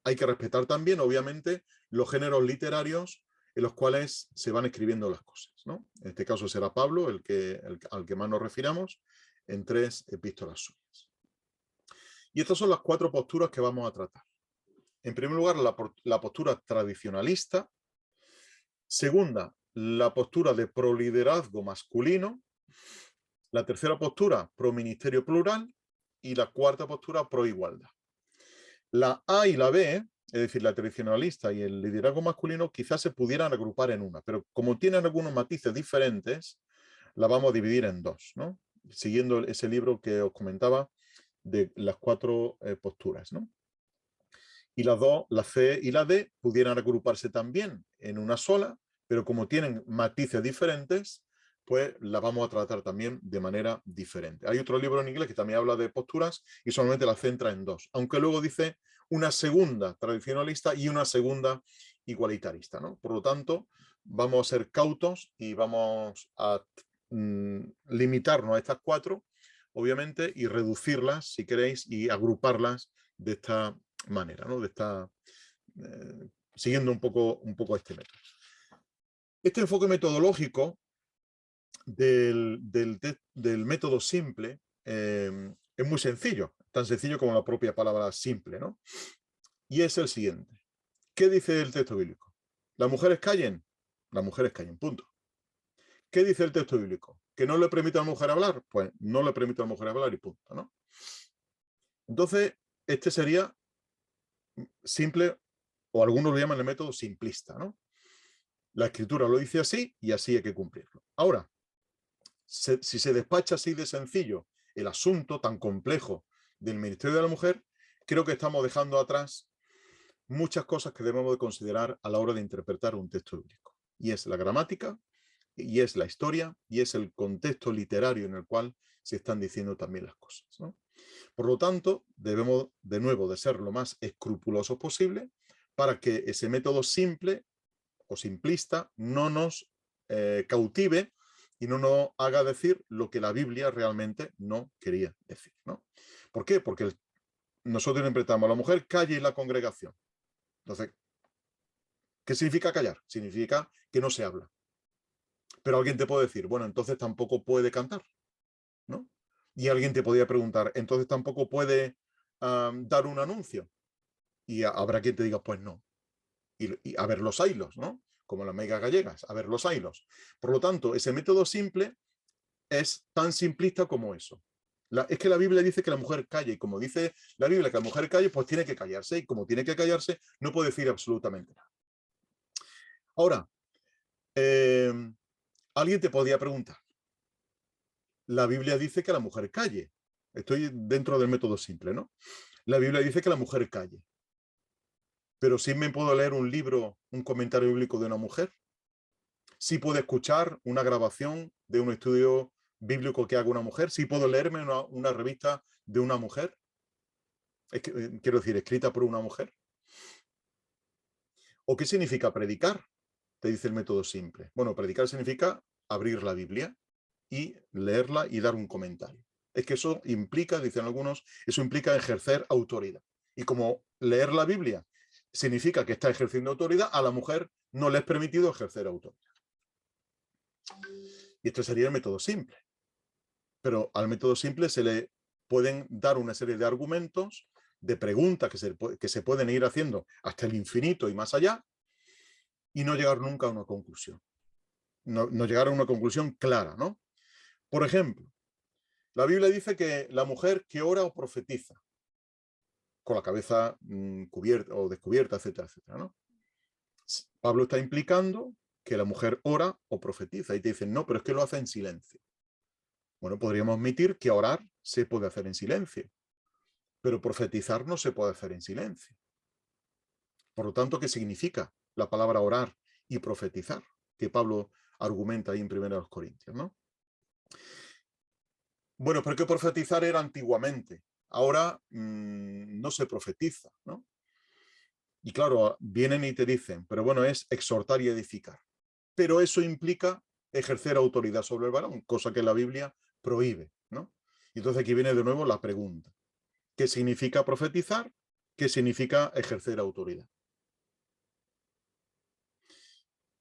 hay que respetar también, obviamente, los géneros literarios en los cuales se van escribiendo las cosas, ¿no? En este caso será Pablo al que más nos refiramos en 3 epístolas suyas. Y estas son las 4 posturas que vamos a tratar. En primer lugar, la postura tradicionalista. Segunda, la postura de proliderazgo masculino. La tercera postura, pro-ministerio plural. Y la cuarta postura, pro-igualdad. La A y la B, es decir, la tradicionalista y el liderazgo masculino, quizás se pudieran agrupar en una, pero como tienen algunos matices diferentes, la vamos a dividir en 2, ¿no? Siguiendo ese libro que os comentaba de las 4 posturas, ¿no? Y las dos, la C y la D, pudieran agruparse también en una sola, pero como tienen matices diferentes, pues la vamos a tratar también de manera diferente. Hay otro libro en inglés que también habla de posturas y solamente la centra en 2, aunque luego dice una segunda tradicionalista y una segunda igualitarista, ¿no? Por lo tanto, vamos a ser cautos y vamos a limitarnos a estas 4, obviamente, y reducirlas, si queréis, y agruparlas de esta manera, ¿no? Siguiendo un poco este método. Este enfoque metodológico del método simple es muy sencillo, tan sencillo como la propia palabra simple, ¿no? Y es el siguiente. ¿Qué dice el texto bíblico? ¿Las mujeres callen? Las mujeres callen, punto. ¿Qué dice el texto bíblico? ¿Que no le permite a la mujer hablar? Pues no le permite a la mujer hablar y punto, ¿no? Entonces, este sería simple, o algunos lo llaman el método simplista, ¿no? La escritura lo dice así y así hay que cumplirlo. Ahora, si se despacha así de sencillo el asunto tan complejo del ministerio de la mujer, creo que estamos dejando atrás muchas cosas que debemos de considerar a la hora de interpretar un texto bíblico. Y es la gramática, y es la historia, y es el contexto literario en el cual se están diciendo también las cosas, ¿no? Por lo tanto, debemos de nuevo de ser lo más escrupulosos posible para que ese método simple o simplista no nos cautive y no nos haga decir lo que la Biblia realmente no quería decir, ¿no? ¿Por qué? Porque nosotros interpretamos a la mujer calle en la congregación. Entonces, ¿Qué significa callar? Significa que no se habla. Pero alguien te puede decir, bueno, entonces tampoco puede cantar, ¿no? Y alguien te podría preguntar, entonces tampoco puede dar un anuncio. Y habrá quien te diga, pues no. Y a ver los ailos, ¿no? Como las megas gallegas, a ver los ailos. Por lo tanto, ese método simple es tan simplista como eso. Es que la Biblia dice que la mujer calle, y como dice la Biblia que la mujer calle, pues tiene que callarse, y como tiene que callarse, no puede decir absolutamente nada. Ahora, alguien te podría preguntar, la Biblia dice que la mujer calle. Estoy dentro del método simple, ¿no? La Biblia dice que la mujer calle. Pero sí me puedo leer un libro, un comentario bíblico de una mujer. Sí puedo escuchar una grabación de un estudio bíblico que haga una mujer. Sí puedo leerme una revista de una mujer. Quiero decir, escrita por una mujer. ¿O qué significa predicar? Te dice el método simple. Bueno, predicar significa abrir la Biblia y leerla y dar un comentario. Es que eso implica, dicen algunos, eso implica ejercer autoridad. Y como leer la Biblia significa que está ejerciendo autoridad, a la mujer no le es permitido ejercer autoridad. Y esto sería el método simple. Pero al método simple se le pueden dar una serie de argumentos, de preguntas que se pueden ir haciendo hasta el infinito y más allá, y no llegar nunca a una conclusión. No llegar a una conclusión clara, ¿no? Por ejemplo, la Biblia dice que la mujer que ora o profetiza, con la cabeza cubierta o descubierta, etcétera, etcétera, ¿no? Pablo está implicando que la mujer ora o profetiza y te dicen, no, pero es que lo hace en silencio. Bueno, podríamos admitir que orar se puede hacer en silencio, pero profetizar no se puede hacer en silencio. Por lo tanto, ¿qué significa la palabra orar y profetizar? Que Pablo argumenta ahí en 1 Corintios, ¿no? Bueno, pero que profetizar era antiguamente. Ahora no se profetiza, ¿no? Y claro, vienen y te dicen, pero bueno, es exhortar y edificar. Pero eso implica ejercer autoridad sobre el varón, cosa que la Biblia prohíbe, ¿no? Y entonces aquí viene de nuevo la pregunta. ¿Qué significa profetizar? ¿Qué significa ejercer autoridad?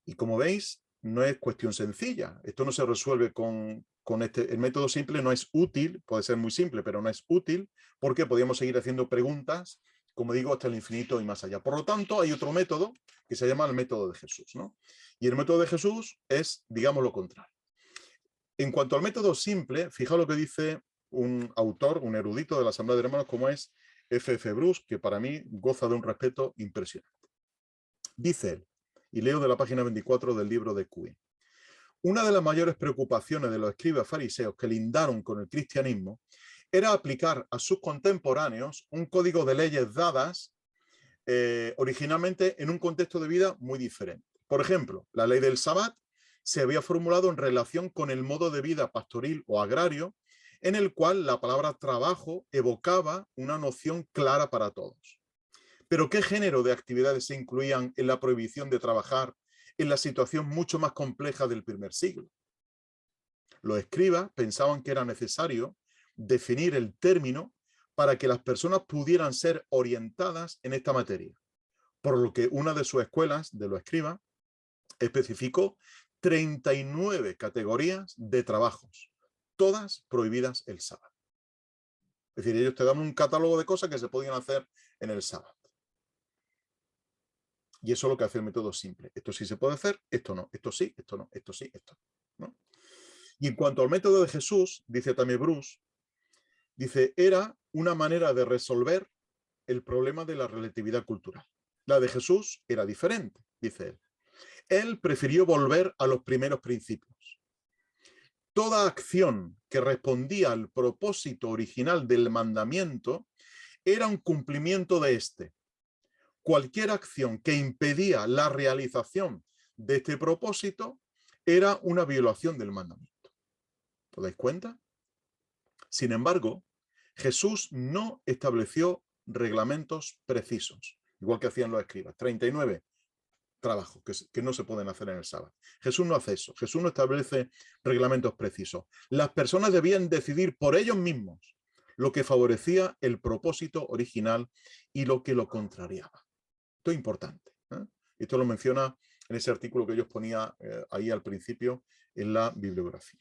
Y como veis, no es cuestión sencilla. Esto no se resuelve con el método simple, no es útil, puede ser muy simple, pero no es útil, porque podríamos seguir haciendo preguntas, como digo, hasta el infinito y más allá. Por lo tanto, hay otro método que se llama el método de Jesús, ¿no? Y el método de Jesús es, digamos, lo contrario. En cuanto al método simple, fijaos lo que dice un autor, un erudito de la Asamblea de Hermanos, como es F.F. Bruce, que para mí goza de un respeto impresionante. Dice él, y leo de la página 24 del libro de Quinn: una de las mayores preocupaciones de los escribas fariseos que lindaron con el cristianismo era aplicar a sus contemporáneos un código de leyes dadas originalmente en un contexto de vida muy diferente. Por ejemplo, la ley del Sabbat se había formulado en relación con el modo de vida pastoril o agrario, en el cual la palabra trabajo evocaba una noción clara para todos. Pero ¿qué género de actividades se incluían en la prohibición de trabajar en la situación mucho más compleja del primer siglo? Los escribas pensaban que era necesario definir el término para que las personas pudieran ser orientadas en esta materia, por lo que una de sus escuelas de los escribas especificó 39 categorías de trabajos, todas prohibidas el sábado. Es decir, ellos te dan un catálogo de cosas que se podían hacer en el sábado. Y eso es lo que hace el método simple. Esto sí se puede hacer, esto no, esto sí, esto no, esto sí, esto no. Y en cuanto al método de Jesús, dice también Bruce, dice, era una manera de resolver el problema de la relatividad cultural. La de Jesús era diferente, dice él. Él prefirió volver a los primeros principios. Toda acción que respondía al propósito original del mandamiento era un cumplimiento de este. Cualquier acción que impedía la realización de este propósito era una violación del mandamiento. ¿Os dais cuenta? Sin embargo, Jesús no estableció reglamentos precisos, igual que hacían los escribas. 39 trabajos que no se pueden hacer en el sábado. Jesús no hace eso. Jesús no establece reglamentos precisos. Las personas debían decidir por ellos mismos lo que favorecía el propósito original y lo que lo contrariaba. Esto es importante, ¿eh? Esto lo menciona en ese artículo que yo os ponía ahí al principio en la bibliografía.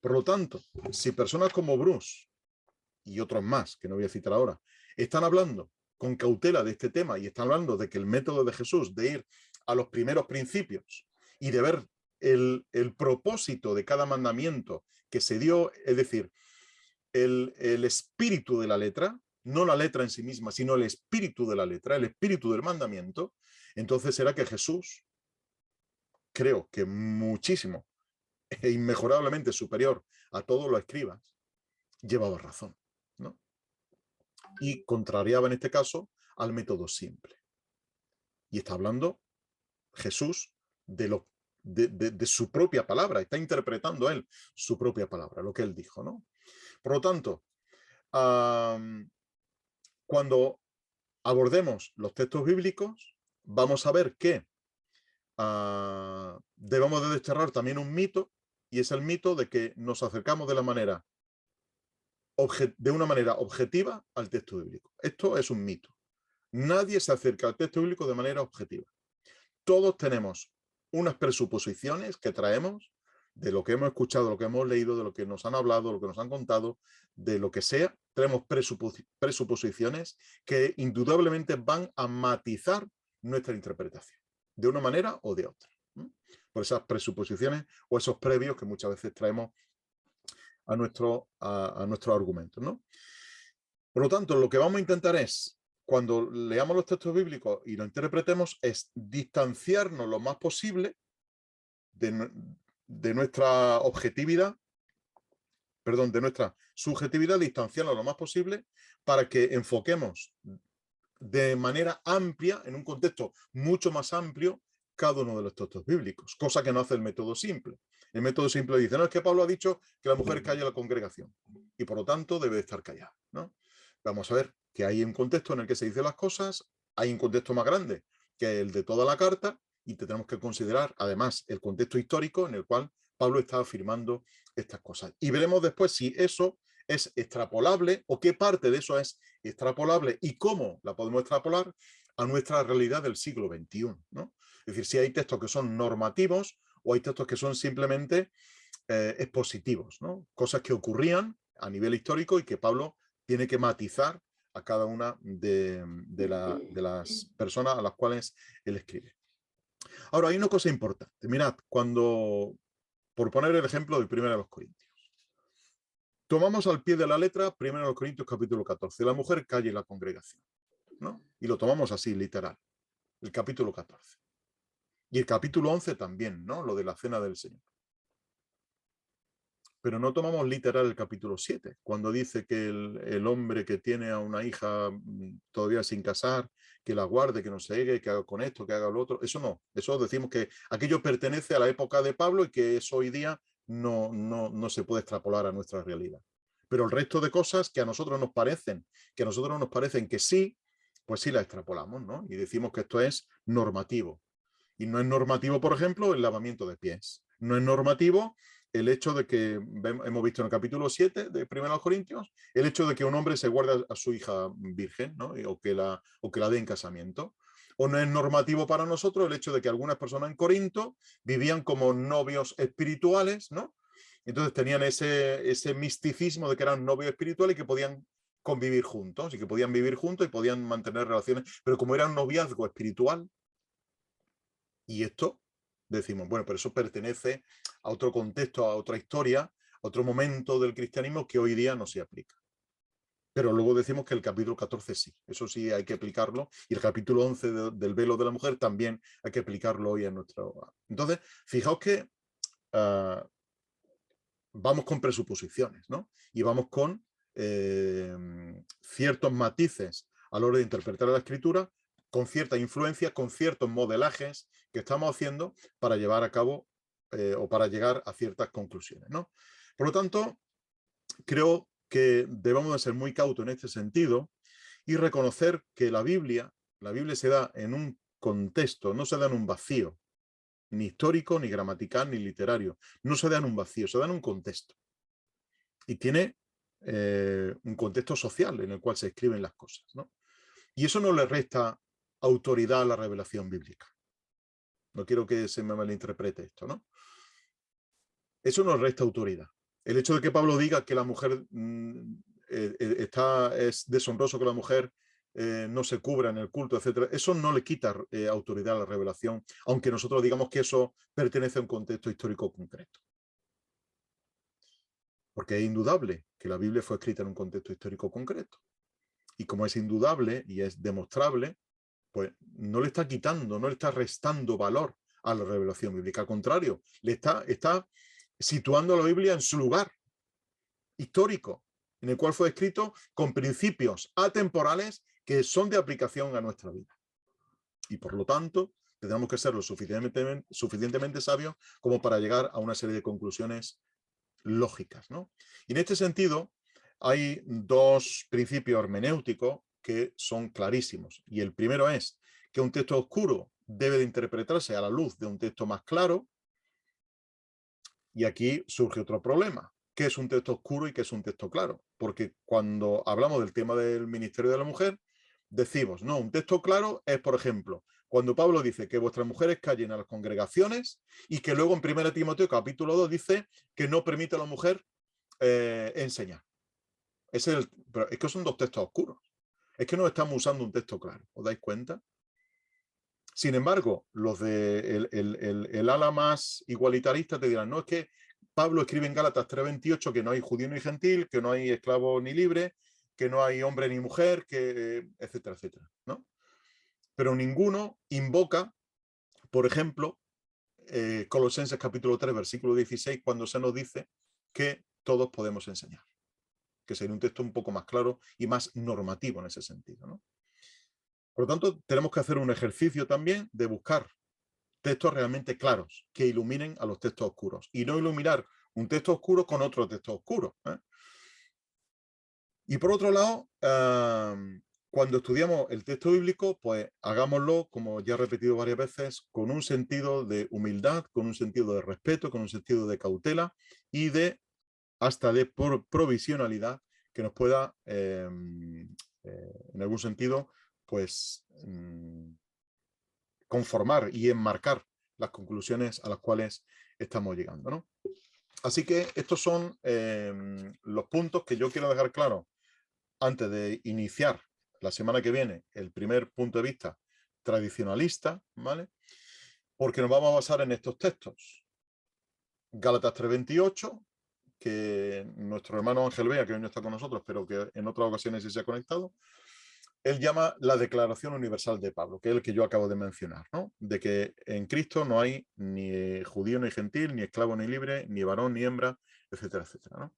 Por lo tanto, si personas como Bruce y otros más, que no voy a citar ahora, están hablando con cautela de este tema y están hablando de que el método de Jesús, de ir a los primeros principios y de ver el propósito de cada mandamiento que se dio, es decir, el espíritu de la letra, no la letra en sí misma, sino el espíritu de la letra, el espíritu del mandamiento, entonces será que Jesús, creo que muchísimo e inmejorablemente superior a todos los escribas, llevaba razón, ¿no? Y contrariaba en este caso al método simple. Y está hablando Jesús de su propia palabra, está interpretando él su propia palabra, lo que él dijo, ¿no? Por lo tanto, cuando abordemos los textos bíblicos, vamos a ver que debemos de desterrar también un mito, y es el mito de que nos acercamos de una manera objetiva al texto bíblico. Esto es un mito. Nadie se acerca al texto bíblico de manera objetiva. Todos tenemos unas presuposiciones que traemos de lo que hemos escuchado, de lo que hemos leído, de lo que nos han hablado, de lo que nos han contado, de lo que sea. Tenemos presuposiciones que indudablemente van a matizar nuestra interpretación, de una manera o de otra. Por esas presuposiciones o esos previos que muchas veces traemos a nuestros argumentos, ¿no? Por lo tanto, lo que vamos a intentar es, cuando leamos los textos bíblicos y lo interpretemos, es distanciarnos lo más posible de nuestra objetividad, perdón, de nuestra subjetividad, distanciarnos lo más posible para que enfoquemos de manera amplia, en un contexto mucho más amplio, cada uno de los textos bíblicos, cosa que no hace el método simple. El método simple dice, no, es que Pablo ha dicho que la mujer calla la congregación y por lo tanto debe estar callada, ¿no? Vamos a ver que hay un contexto en el que se dicen las cosas, hay un contexto más grande que el de toda la carta y tenemos que considerar además el contexto histórico en el cual Pablo está afirmando estas cosas. Y veremos después si eso es extrapolable o qué parte de eso es extrapolable y cómo la podemos extrapolar a nuestra realidad del siglo XXI, ¿no? Es decir, si hay textos que son normativos o hay textos que son simplemente expositivos, ¿no? Cosas que ocurrían a nivel histórico y que Pablo tiene que matizar a cada una de las personas a las cuales él escribe. Ahora, hay una cosa importante. Mirad, por poner el ejemplo del 1 Corintios, tomamos al pie de la letra 1 Corintios capítulo 14, la mujer calla en la congregación, ¿no? Y lo tomamos así, literal, el capítulo 14. Y el capítulo 11 también, ¿no? Lo de la cena del Señor. Pero no tomamos literal el capítulo 7, cuando dice que el hombre que tiene a una hija todavía sin casar, que la guarde, que no se llegue, que haga con esto, que haga lo otro. Eso no, eso decimos que aquello pertenece a la época de Pablo y que eso hoy día no se puede extrapolar a nuestra realidad. Pero el resto de cosas que a nosotros nos parecen, que sí, pues sí las extrapolamos, ¿no? Y decimos que esto es normativo. Y no es normativo, por ejemplo, el lavamiento de pies. No es normativo el hecho de que, hemos visto en el capítulo 7 de 1 Corintios, el hecho de que un hombre se guarde a su hija virgen, ¿no? o que la dé en casamiento. O no es normativo para nosotros el hecho de que algunas personas en Corinto vivían como novios espirituales, ¿no? Entonces tenían ese misticismo de que eran novios espirituales y que podían convivir juntos y que podían vivir juntos y podían mantener relaciones, pero como era un noviazgo espiritual, y esto decimos, bueno, pero eso pertenece a otro contexto, a otra historia, a otro momento del cristianismo que hoy día no se aplica. Pero luego decimos que el capítulo 14 sí, eso sí hay que aplicarlo, y el capítulo 11 del velo de la mujer también hay que aplicarlo hoy en nuestro... Entonces, fijaos que vamos con presuposiciones, ¿no? Y vamos con ciertos matices a la hora de interpretar la escritura, con cierta influencia, con ciertos modelajes que estamos haciendo para llevar a cabo o para llegar a ciertas conclusiones, ¿no? Por lo tanto, creo que debemos de ser muy cautos en este sentido y reconocer que la Biblia se da en un contexto, no se da en un vacío, ni histórico, ni gramatical, ni literario. No se da en un vacío, se da en un contexto. Y tiene un contexto social en el cual se escriben las cosas, ¿no? Y eso no le resta autoridad a la revelación bíblica. No quiero que se me malinterprete esto, ¿no? Eso nos resta autoridad. El hecho de que Pablo diga que la mujer es deshonroso que la mujer no se cubra en el culto, etcétera, eso no le quita autoridad a la revelación, aunque nosotros digamos que eso pertenece a un contexto histórico concreto. Porque es indudable que la Biblia fue escrita en un contexto histórico concreto. Y como es indudable y es demostrable, pues no le está quitando, no le está restando valor a la revelación bíblica. Al contrario, le está situando a la Biblia en su lugar histórico, en el cual fue escrito con principios atemporales que son de aplicación a nuestra vida. Y por lo tanto, tenemos que ser lo suficientemente sabios como para llegar a una serie de conclusiones lógicas, ¿no? Y en este sentido, hay dos principios hermenéuticos que son clarísimos. Y el primero es que un texto oscuro debe de interpretarse a la luz de un texto más claro. Y aquí surge otro problema. ¿Qué es un texto oscuro y qué es un texto claro? Porque cuando hablamos del tema del ministerio de la mujer, decimos, no, un texto claro es, por ejemplo, cuando Pablo dice que vuestras mujeres callen a las congregaciones y que luego en 1 Timoteo capítulo 2 dice que no permite a la mujer enseñar. Pero es que son dos textos oscuros. Es que no estamos usando un texto claro. ¿Os dais cuenta? Sin embargo, los de el ala más igualitarista te dirán, no, es que Pablo escribe en Gálatas 3:28 que no hay judío ni gentil, que no hay esclavo ni libre, que no hay hombre ni mujer, que etcétera, etcétera, ¿no? Pero ninguno invoca, por ejemplo, Colosenses capítulo 3, versículo 16, cuando se nos dice que todos podemos enseñar, que sería un texto un poco más claro y más normativo en ese sentido, ¿no? Por lo tanto, tenemos que hacer un ejercicio también de buscar textos realmente claros que iluminen a los textos oscuros y no iluminar un texto oscuro con otro texto oscuro, ¿eh? Y por otro lado, cuando estudiamos el texto bíblico, pues hagámoslo, como ya he repetido varias veces, con un sentido de humildad, con un sentido de respeto, con un sentido de cautela y hasta de provisionalidad que nos pueda, en algún sentido, pues conformar y enmarcar las conclusiones a las cuales estamos llegando, ¿no? Así que estos son los puntos que yo quiero dejar claros antes de iniciar la semana que viene el primer punto de vista tradicionalista, ¿vale? Porque nos vamos a basar en estos textos. Gálatas 3:28, que nuestro hermano Ángel Bea, que hoy no está con nosotros, pero que en otras ocasiones sí se ha conectado, él llama la Declaración Universal de Pablo, que es el que yo acabo de mencionar, ¿no? De que en Cristo no hay ni judío ni gentil, ni esclavo ni libre, ni varón ni hembra, etcétera, etcétera, ¿no?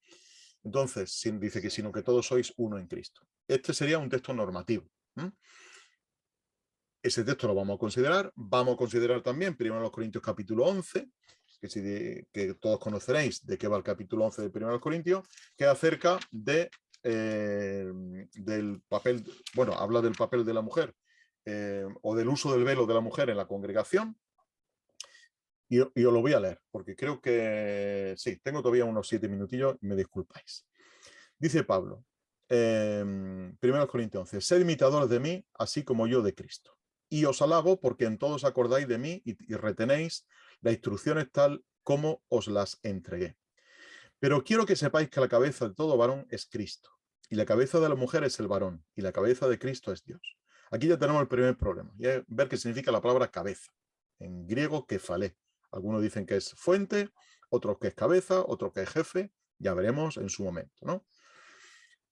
Entonces, dice que sino que todos sois uno en Cristo. Este sería un texto normativo. Ese texto lo vamos a considerar. Vamos a considerar también 1 Corintios capítulo 11, que todos conoceréis de qué va el capítulo 11 de 1 Corintios, que es acerca del papel, bueno, habla del papel de la mujer o del uso del velo de la mujer en la congregación. Y os lo voy a leer, porque creo que sí, tengo todavía unos 7 minutillos, me disculpáis. Dice Pablo, 1 Corintios 11, sed imitadores de mí, así como yo de Cristo. Y os alabo porque en todos acordáis de mí y retenéis las instrucciones tal como os las entregué. Pero quiero que sepáis que la cabeza de todo varón es Cristo, y la cabeza de la mujer es el varón, y la cabeza de Cristo es Dios. Aquí ya tenemos el primer problema, y es ver qué significa la palabra cabeza. En griego, kefalé. Algunos dicen que es fuente, otros que es cabeza, otros que es jefe, ya veremos en su momento, ¿no?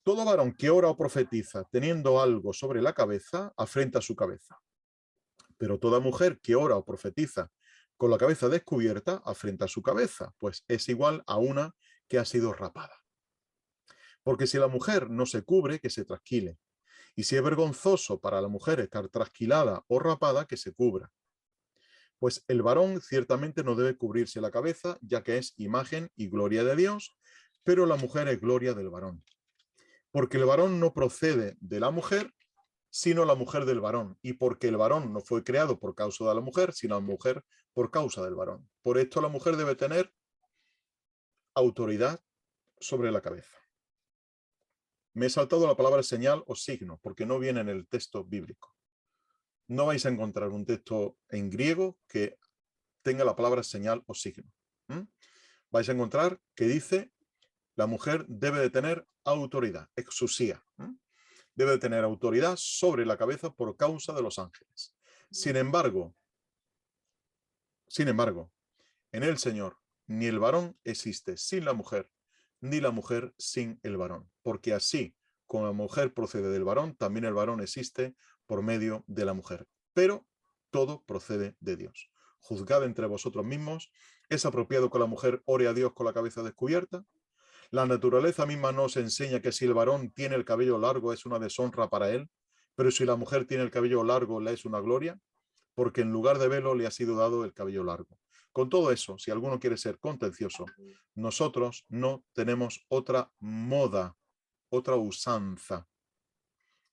Todo varón que ora o profetiza teniendo algo sobre la cabeza, afrenta su cabeza. Pero toda mujer que ora o profetiza con la cabeza descubierta, afrenta su cabeza, pues es igual a una que ha sido rapada. Porque si la mujer no se cubre, que se trasquile. Y si es vergonzoso para la mujer estar trasquilada o rapada, que se cubra. Pues el varón ciertamente no debe cubrirse la cabeza, ya que es imagen y gloria de Dios, pero la mujer es gloria del varón. Porque el varón no procede de la mujer, sino la mujer del varón. Y porque el varón no fue creado por causa de la mujer, sino la mujer por causa del varón. Por esto la mujer debe tener autoridad sobre la cabeza. Me he saltado la palabra señal o signo, porque no viene en el texto bíblico. No vais a encontrar un texto en griego que tenga la palabra señal o signo. Vais a encontrar que dice la mujer debe de tener autoridad, exusía. Debe de tener autoridad sobre la cabeza por causa de los ángeles. Sin embargo, en el Señor ni el varón existe sin la mujer, ni la mujer sin el varón. Porque así como la mujer procede del varón, también el varón existe por medio de la mujer. Pero todo procede de Dios. Juzgad entre vosotros mismos. ¿Es apropiado que la mujer ore a Dios con la cabeza descubierta? La naturaleza misma nos enseña que si el varón tiene el cabello largo es una deshonra para él, pero si la mujer tiene el cabello largo le es una gloria, porque en lugar de velo le ha sido dado el cabello largo. Con todo eso, si alguno quiere ser contencioso, nosotros no tenemos otra moda, otra usanza,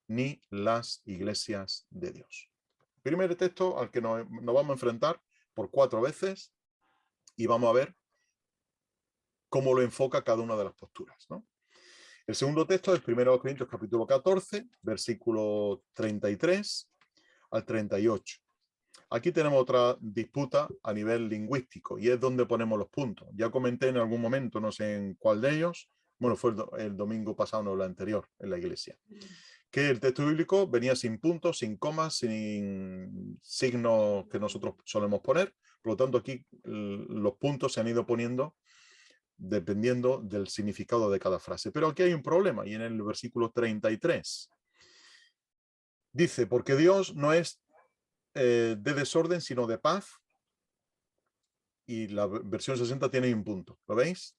ni las iglesias de Dios. Primer texto al que nos vamos a enfrentar por 4 veces y vamos a ver cómo lo enfoca cada una de las posturas, ¿no? El segundo texto es 1 Corintios capítulo 14, versículo 33 al 38. Aquí tenemos otra disputa a nivel lingüístico y es donde ponemos los puntos. Ya comenté en algún momento, no sé en cuál de ellos, bueno, fue el domingo pasado, no el anterior, en la iglesia, que el texto bíblico venía sin puntos, sin comas, sin signos que nosotros solemos poner. Por lo tanto, aquí los puntos se han ido poniendo dependiendo del significado de cada frase. Pero aquí hay un problema, y en el versículo 33 dice, porque Dios no es de desorden, sino de paz, y la versión 60 tiene un punto, ¿lo veis?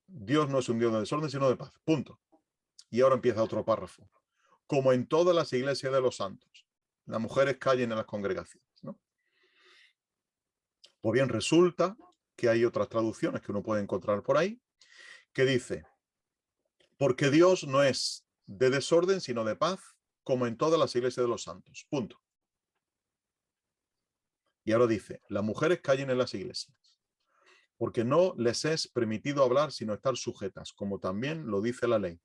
Dios no es un Dios de desorden, sino de paz, punto. Y ahora empieza otro párrafo. Como en todas las iglesias de los santos, las mujeres callen en las congregaciones, ¿no? Pues bien, resulta que hay otras traducciones que uno puede encontrar por ahí, que dice, porque Dios no es de desorden, sino de paz, como en todas las iglesias de los santos, punto. Y ahora dice, las mujeres callen en las iglesias, porque no les es permitido hablar sino estar sujetas, como también lo dice la ley.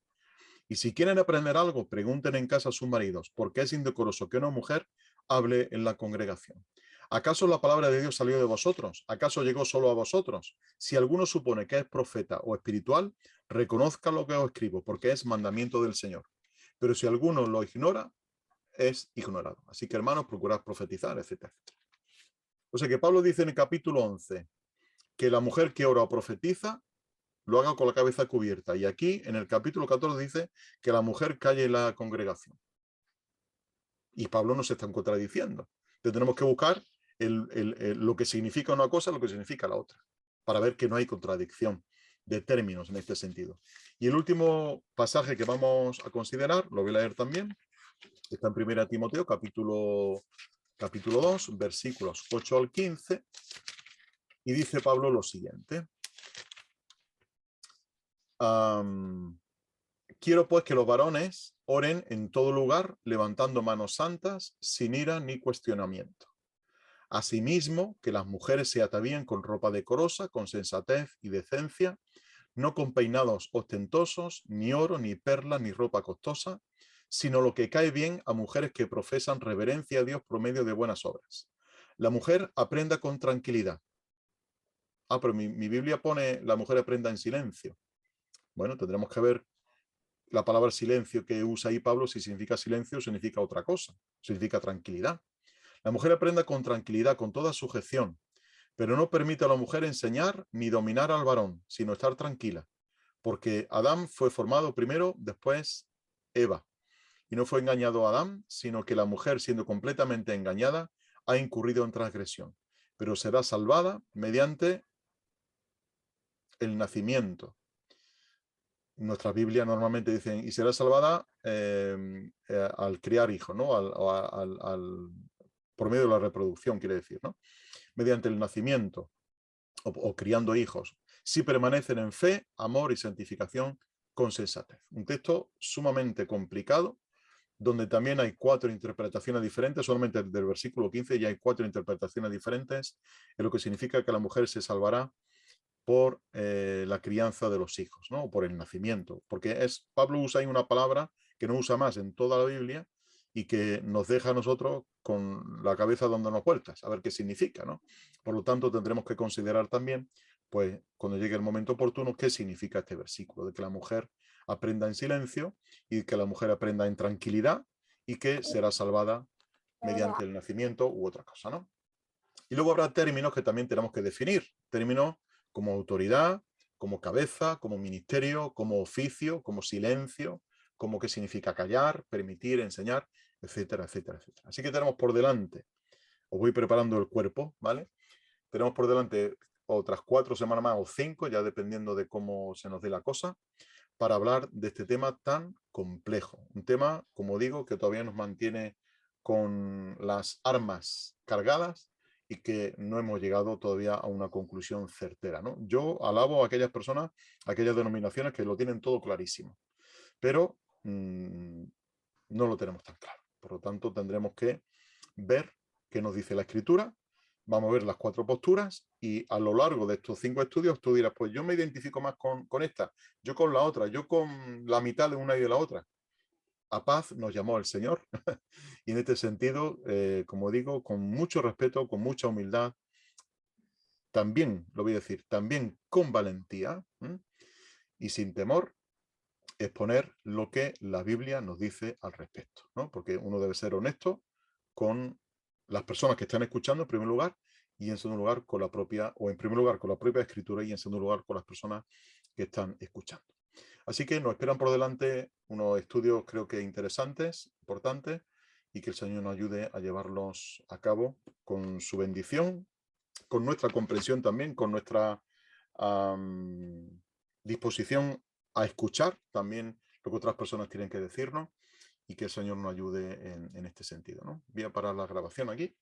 Y si quieren aprender algo, pregunten en casa a sus maridos, porque es indecoroso que una mujer hable en la congregación. ¿Acaso la palabra de Dios salió de vosotros? ¿Acaso llegó solo a vosotros? Si alguno supone que es profeta o espiritual, reconozca lo que os escribo, porque es mandamiento del Señor. Pero si alguno lo ignora, es ignorado. Así que, hermanos, procurad profetizar, etc. O sea que Pablo dice en el capítulo 11 que la mujer que ora o profetiza lo haga con la cabeza cubierta. Y aquí, en el capítulo 14, dice que la mujer calle en la congregación. Y Pablo nos está contradiciendo. Entonces tenemos que buscar lo que significa una cosa, lo que significa la otra, para ver que no hay contradicción de términos en este sentido. Y el último pasaje que vamos a considerar, lo voy a leer también, está en 1 Timoteo, capítulo 2, versículos 8 al 15, y dice Pablo lo siguiente. Quiero pues que los varones oren en todo lugar, levantando manos santas, sin ira ni cuestionamiento. Asimismo, que las mujeres se atavíen con ropa decorosa, con sensatez y decencia, no con peinados ostentosos, ni oro, ni perlas, ni ropa costosa, sino lo que cae bien a mujeres que profesan reverencia a Dios por medio de buenas obras. La mujer aprenda con tranquilidad. Pero mi Biblia pone la mujer aprenda en silencio. Bueno, tendremos que ver la palabra silencio que usa ahí Pablo, si significa silencio, significa otra cosa, significa tranquilidad. La mujer aprenda con tranquilidad, con toda sujeción, pero no permite a la mujer enseñar ni dominar al varón, sino estar tranquila, porque Adán fue formado primero, después Eva, y no fue engañado Adán, sino que la mujer, siendo completamente engañada, ha incurrido en transgresión, pero será salvada mediante el nacimiento. Nuestra Biblia normalmente dicen, y será salvada al criar hijos, ¿no? Por medio de la reproducción, quiere decir, ¿no? Mediante el nacimiento o criando hijos, si permanecen en fe, amor y santificación con sensatez. Un texto sumamente complicado, donde también hay 4 interpretaciones diferentes, solamente del versículo 15 ya hay 4 interpretaciones diferentes en lo que significa que la mujer se salvará por la crianza de los hijos, ¿no? O por el nacimiento, porque Pablo usa ahí una palabra que no usa más en toda la Biblia, y que nos deja a nosotros con la cabeza dándonos vueltas, a ver qué significa, ¿no? Por lo tanto, tendremos que considerar también, pues, cuando llegue el momento oportuno, qué significa este versículo, de que la mujer aprenda en silencio y que la mujer aprenda en tranquilidad y que será salvada mediante el nacimiento u otra cosa, ¿no? Y luego habrá términos que también tenemos que definir, términos como autoridad, como cabeza, como ministerio, como oficio, como silencio, como qué significa callar, permitir, enseñar, etcétera, etcétera, etcétera. Así que tenemos por delante, os voy preparando el cuerpo, ¿vale? Tenemos por delante otras 4 semanas más o 5, ya dependiendo de cómo se nos dé la cosa, para hablar de este tema tan complejo. Un tema, como digo, que todavía nos mantiene con las armas cargadas y que no hemos llegado todavía a una conclusión certera, ¿no? Yo alabo a aquellas personas, a aquellas denominaciones que lo tienen todo clarísimo, pero no lo tenemos tan claro. Por lo tanto, tendremos que ver qué nos dice la Escritura. Vamos a ver las 4 posturas y a lo largo de estos 5 estudios tú dirás, pues yo me identifico más con esta, yo con la otra, yo con la mitad de una y de la otra. A paz nos llamó el Señor y en este sentido, como digo, con mucho respeto, con mucha humildad, también, lo voy a decir, también con valentía y sin temor, exponer lo que la Biblia nos dice al respecto, ¿no? Porque uno debe ser honesto con las personas que están escuchando en primer lugar y en segundo lugar con la propia, o en primer lugar con la propia escritura y en segundo lugar con las personas que están escuchando. Así que nos esperan por delante unos estudios creo que interesantes, importantes, y que el Señor nos ayude a llevarlos a cabo con su bendición, con nuestra comprensión también, con nuestra disposición a escuchar también lo que otras personas tienen que decirnos y que el Señor nos ayude en este sentido, ¿no? Voy a parar la grabación aquí.